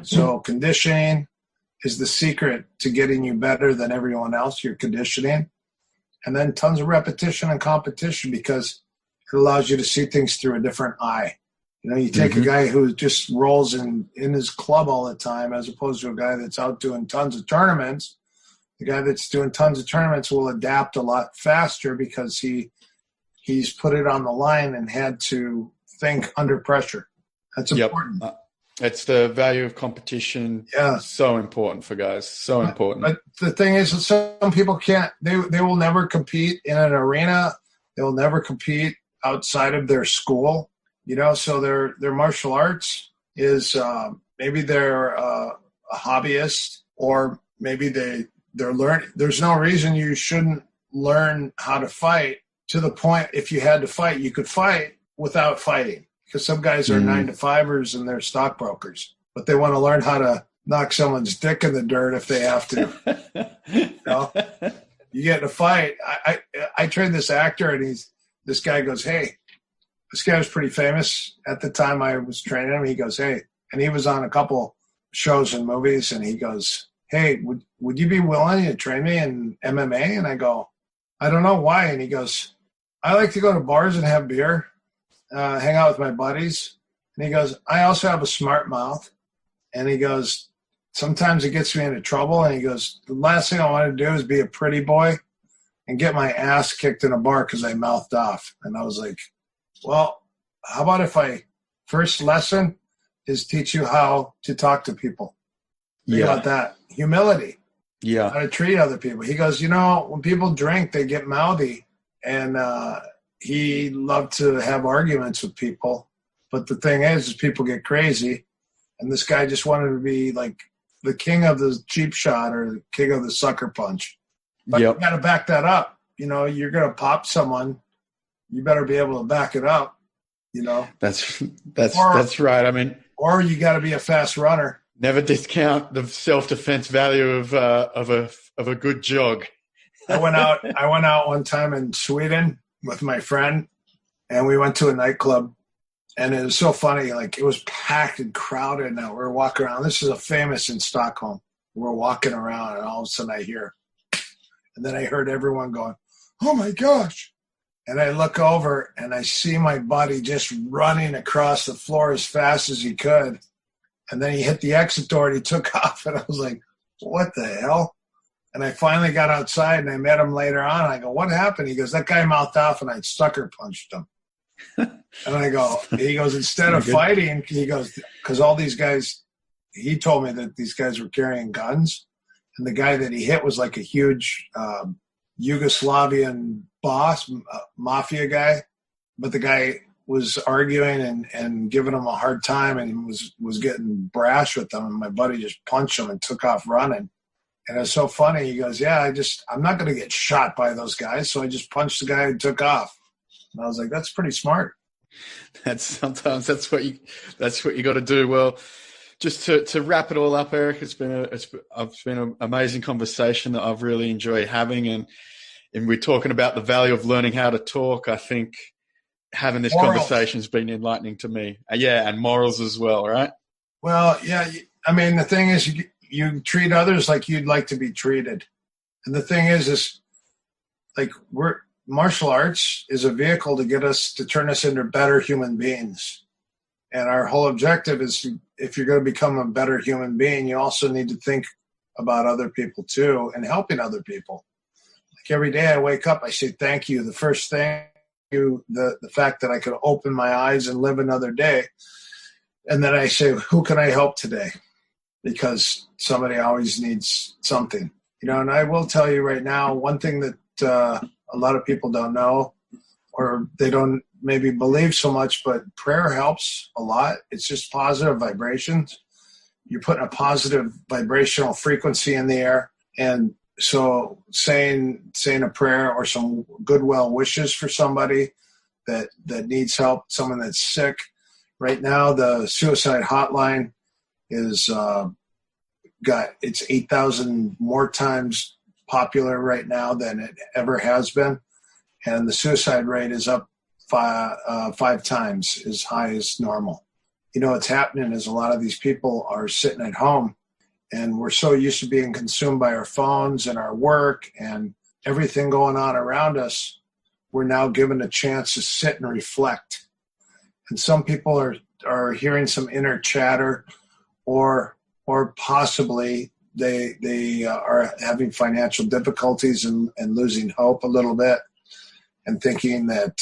S3: So conditioning is the secret to getting you better than everyone else, your conditioning. And then tons of repetition and competition, because it allows you to see things through a different eye. You know, you take a guy who just rolls in his club all the time, as opposed to a guy that's out doing tons of tournaments. The guy that's doing tons of tournaments will adapt a lot faster because he's put it on the line and had to think under pressure. That's important. It's the value of competition. Yeah. So important for guys. So important. But the thing is that some people can't, they will never compete in an arena. They will never compete outside of their school, you know, so their martial arts is maybe they're a hobbyist, or maybe they're learning. There's no reason you shouldn't learn how to fight, to the point if you had to fight, you could fight without fighting. Because some guys are 9-to-5ers and they're stockbrokers, but they want to learn how to knock someone's dick in the dirt if they have to. You know? You get in a fight. I trained this actor, and this guy goes, "Hey," this guy was pretty famous at the time I was training him. He goes, "Hey," and he was on a couple shows and movies, and he goes, "Hey, would you be willing to train me in MMA?" And I go, "I don't know why." And he goes, "I like to go to bars and have beer. Hang out with my buddies." And he goes, "I also have a smart mouth." And he goes, "Sometimes it gets me into trouble." And he goes, "The last thing I want to do is be a pretty boy and get my ass kicked in a bar because I mouthed off." And I was like, well, how about if first lesson is teach you how to talk to people? Think about that. Humility. Yeah. How to treat other people. He goes, "You know, when people drink, they get mouthy." And he loved to have arguments with people. But the thing is people get crazy. And this guy just wanted to be like the king of the cheap shot or the king of the sucker punch. But you got to back that up. You know, you're going to pop someone. You better be able to back it up, you know. That's right. I mean, or you got to be a fast runner. Never discount the self-defense value of a good jog. I went out one time in Sweden with my friend, and we went to a nightclub, and it was so funny. Like, it was packed and crowded. Now we were walking around. This is a famous in Stockholm. We're walking around, and all of a sudden I hear, and then I heard everyone going, "Oh my gosh." And I look over, and I see my buddy just running across the floor as fast as he could. And then he hit the exit door, and he took off, and I was like, what the hell? And I finally got outside, and I met him later on. I go, "What happened?" He goes, "That guy mouthed off, and I sucker punched him." And he goes, "Instead of fighting," he goes, because all these guys, he told me that these guys were carrying guns. And the guy that he hit was like a huge Yugoslavian boss, mafia guy. But the guy was arguing and giving him a hard time, and was getting brash with them, and my buddy just punched him and took off running. And it's so funny. He goes, "Yeah, I'm not going to get shot by those guys, so I just punched the guy and took off." And I was like, "That's pretty smart."
S2: That's what you got to do. Well, just to wrap it all up, Erik, it's been an amazing conversation that I've really enjoyed having, and we're talking about the value of learning how to talk. I think having this conversation has been enlightening to me. Yeah, and morals as well, right?
S3: Well, yeah. I mean, the thing is, you treat others like you'd like to be treated, and the thing is like martial arts is a vehicle to turn us into better human beings. And our whole objective is, if you're going to become a better human being, you also need to think about other people too, and helping other people. Like every day I wake up, I say thank you. The first thing, the fact that I could open my eyes and live another day. And then I say, who can I help today? Because somebody always needs something, and I will tell you right now, one thing that a lot of people don't know, or they don't maybe believe so much, but prayer helps a lot. It's just positive vibrations. You're putting a positive vibrational frequency in the air. And so saying a prayer or some good well wishes for somebody that needs help, someone that's sick. Right now, the suicide hotline is it's 8,000 more times popular right now than it ever has been. And the suicide rate is up five times as high as normal. What's happening is a lot of these people are sitting at home, and we're so used to being consumed by our phones and our work and everything going on around us. We're now given a chance to sit and reflect. And some people are hearing some inner chatter, or possibly they are having financial difficulties and losing hope a little bit, and thinking that,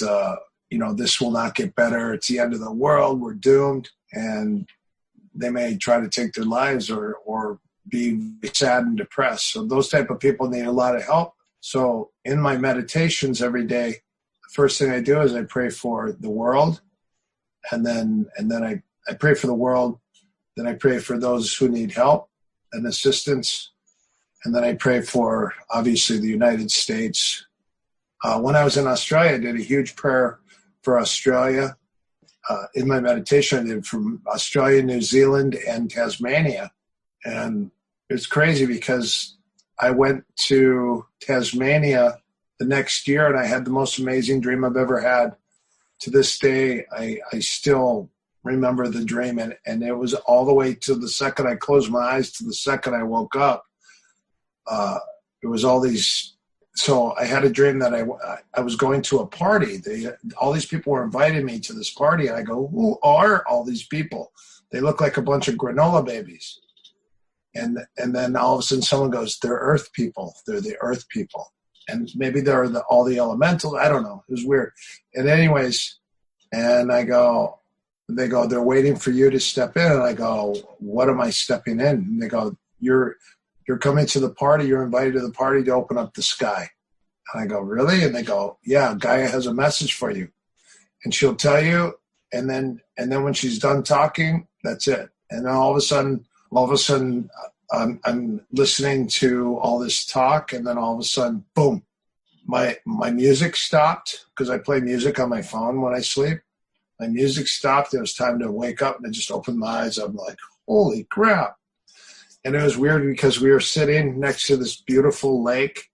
S3: this will not get better. It's the end of the world. We're doomed. And they may try to take their lives or be sad and depressed. So those type of people need a lot of help. So in my meditations every day, the first thing I do is I pray for the world. And then I pray for the world. Then I pray for those who need help and assistance. And then I pray for, obviously, the United States. When I was in Australia, I did a huge prayer for Australia. In my meditation, I did from Australia, New Zealand, and Tasmania. And it's crazy because I went to Tasmania the next year, and I had the most amazing dream I've ever had. To this day, I still remember the dream, and it was all the way to the second I closed my eyes to the second I woke up. It was all these. So I had a dream that I was going to a party. All these people were inviting me to this party, and I go, who are all these people? They look like a bunch of granola babies. And then all of a sudden someone goes, they're Earth people. They're the Earth people. And maybe they're all the elementals. I don't know. It was weird. And anyways, and they go, they're waiting for you to step in. And I go, what am I stepping in? And they go, you're coming to the party. You're invited to the party to open up the sky. And I go, really? And they go, yeah, Gaia has a message for you. And she'll tell you. And then when she's done talking, that's it. And then all of a sudden, I'm listening to all this talk. And then all of a sudden, boom, my music stopped, because I play music on my phone when I sleep. My music stopped. It was time to wake up, and I just opened my eyes. I'm like, holy crap. And it was weird because we were sitting next to this beautiful lake.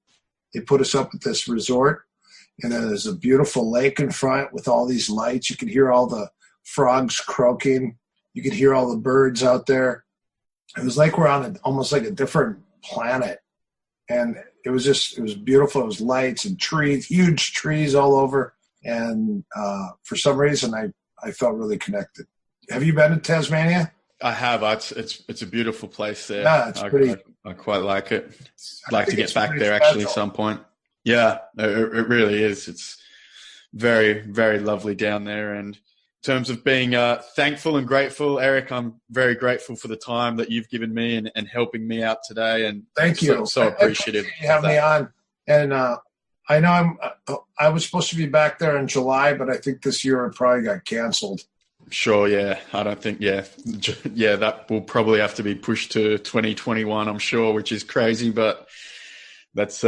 S3: They put us up at this resort, and there's a beautiful lake in front with all these lights. You could hear all the frogs croaking. You could hear all the birds out there. It was like we're on almost like a different planet. And it was beautiful. It was lights and trees, huge trees all over. And for some reason, I felt really connected. Have you been to Tasmania?
S2: I have. It's a beautiful place there.
S3: Yeah, it's pretty.
S2: I quite like it. I'd like to get back there actually at some point. Yeah, it really is. It's very, very lovely down there. And in terms of being thankful and grateful, Erik, I'm very grateful for the time that you've given me and helping me out today. And
S3: thank you.
S2: So appreciative.
S3: You have me on. And I know I was supposed to be back there in July, but I think this year it probably got canceled.
S2: Sure, yeah. I don't think, yeah, that will probably have to be pushed to 2021, I'm sure, which is crazy, but that's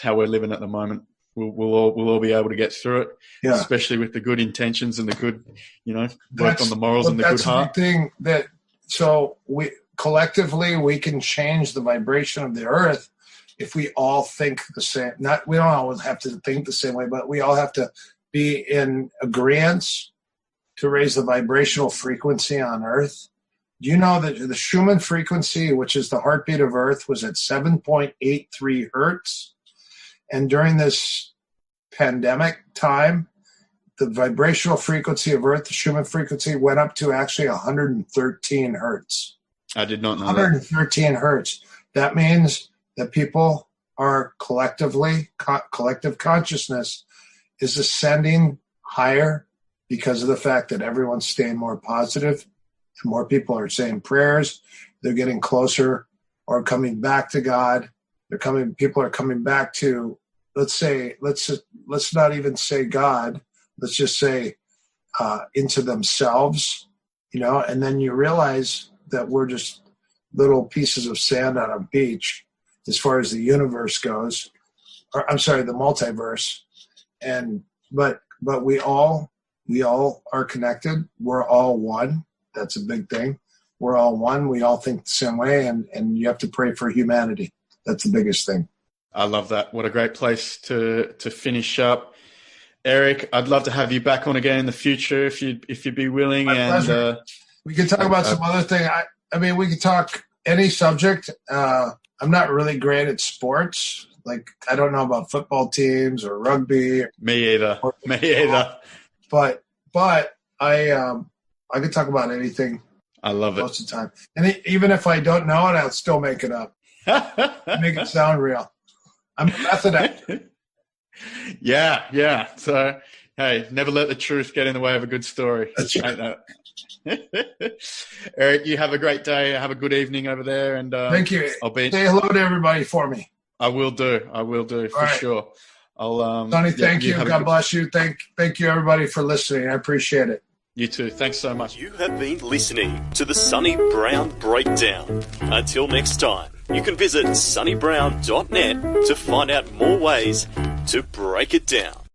S2: how we're living at the moment. We'll all be able to get through it, especially with the good intentions and the good, work on the morals and the good heart.
S3: That's the thing that, so we collectively, we can change the vibration of the earth if we all think the same. We don't always have to think the same way, but we all have to be in agreement to raise the vibrational frequency on Earth. Do you know that the Schumann frequency, which is the heartbeat of Earth, was at 7.83 hertz? And during this pandemic time, the vibrational frequency of Earth, the Schumann frequency, went up to actually 113 hertz.
S2: I did not know
S3: 113 hertz. That means that people are collective consciousness is ascending higher because of the fact that everyone's staying more positive and more people are saying prayers. They're getting closer or coming back to God. People are coming back to, let's not even say God. Let's just say into themselves, and then you realize that we're just little pieces of sand on a beach as far as the universe goes, or I'm sorry, the multiverse. But we all are connected. We're all one. That's a big thing. We're all one. We all think the same way, and you have to pray for humanity. That's the biggest thing.
S2: I love that. What a great place to finish up. Erik, I'd love to have you back on again in the future if you'd be willing.
S3: My pleasure. We could talk about some other thing. I mean, we could talk any subject. I'm not really great at sports. Like, I don't know about football teams or rugby.
S2: Me either.
S3: But I could talk about anything.
S2: I love it
S3: most of the time. And even if I don't know it, I'll still make it up. Make it sound real. I'm a method actor.
S2: Yeah. So, hey, never let the truth get in the way of a good story.
S3: That's right.
S2: Erik, you have a great day. Have a good evening over there. And
S3: thank you. Say hello to everybody for me.
S2: I will do for sure.
S3: Sonny, thank you. God bless you. Thank you, everybody, for listening. I appreciate it.
S2: You too. Thanks so much.
S1: You have been listening to the Sonny Brown Breakdown. Until next time, you can visit sonnybrown.net to find out more ways to break it down.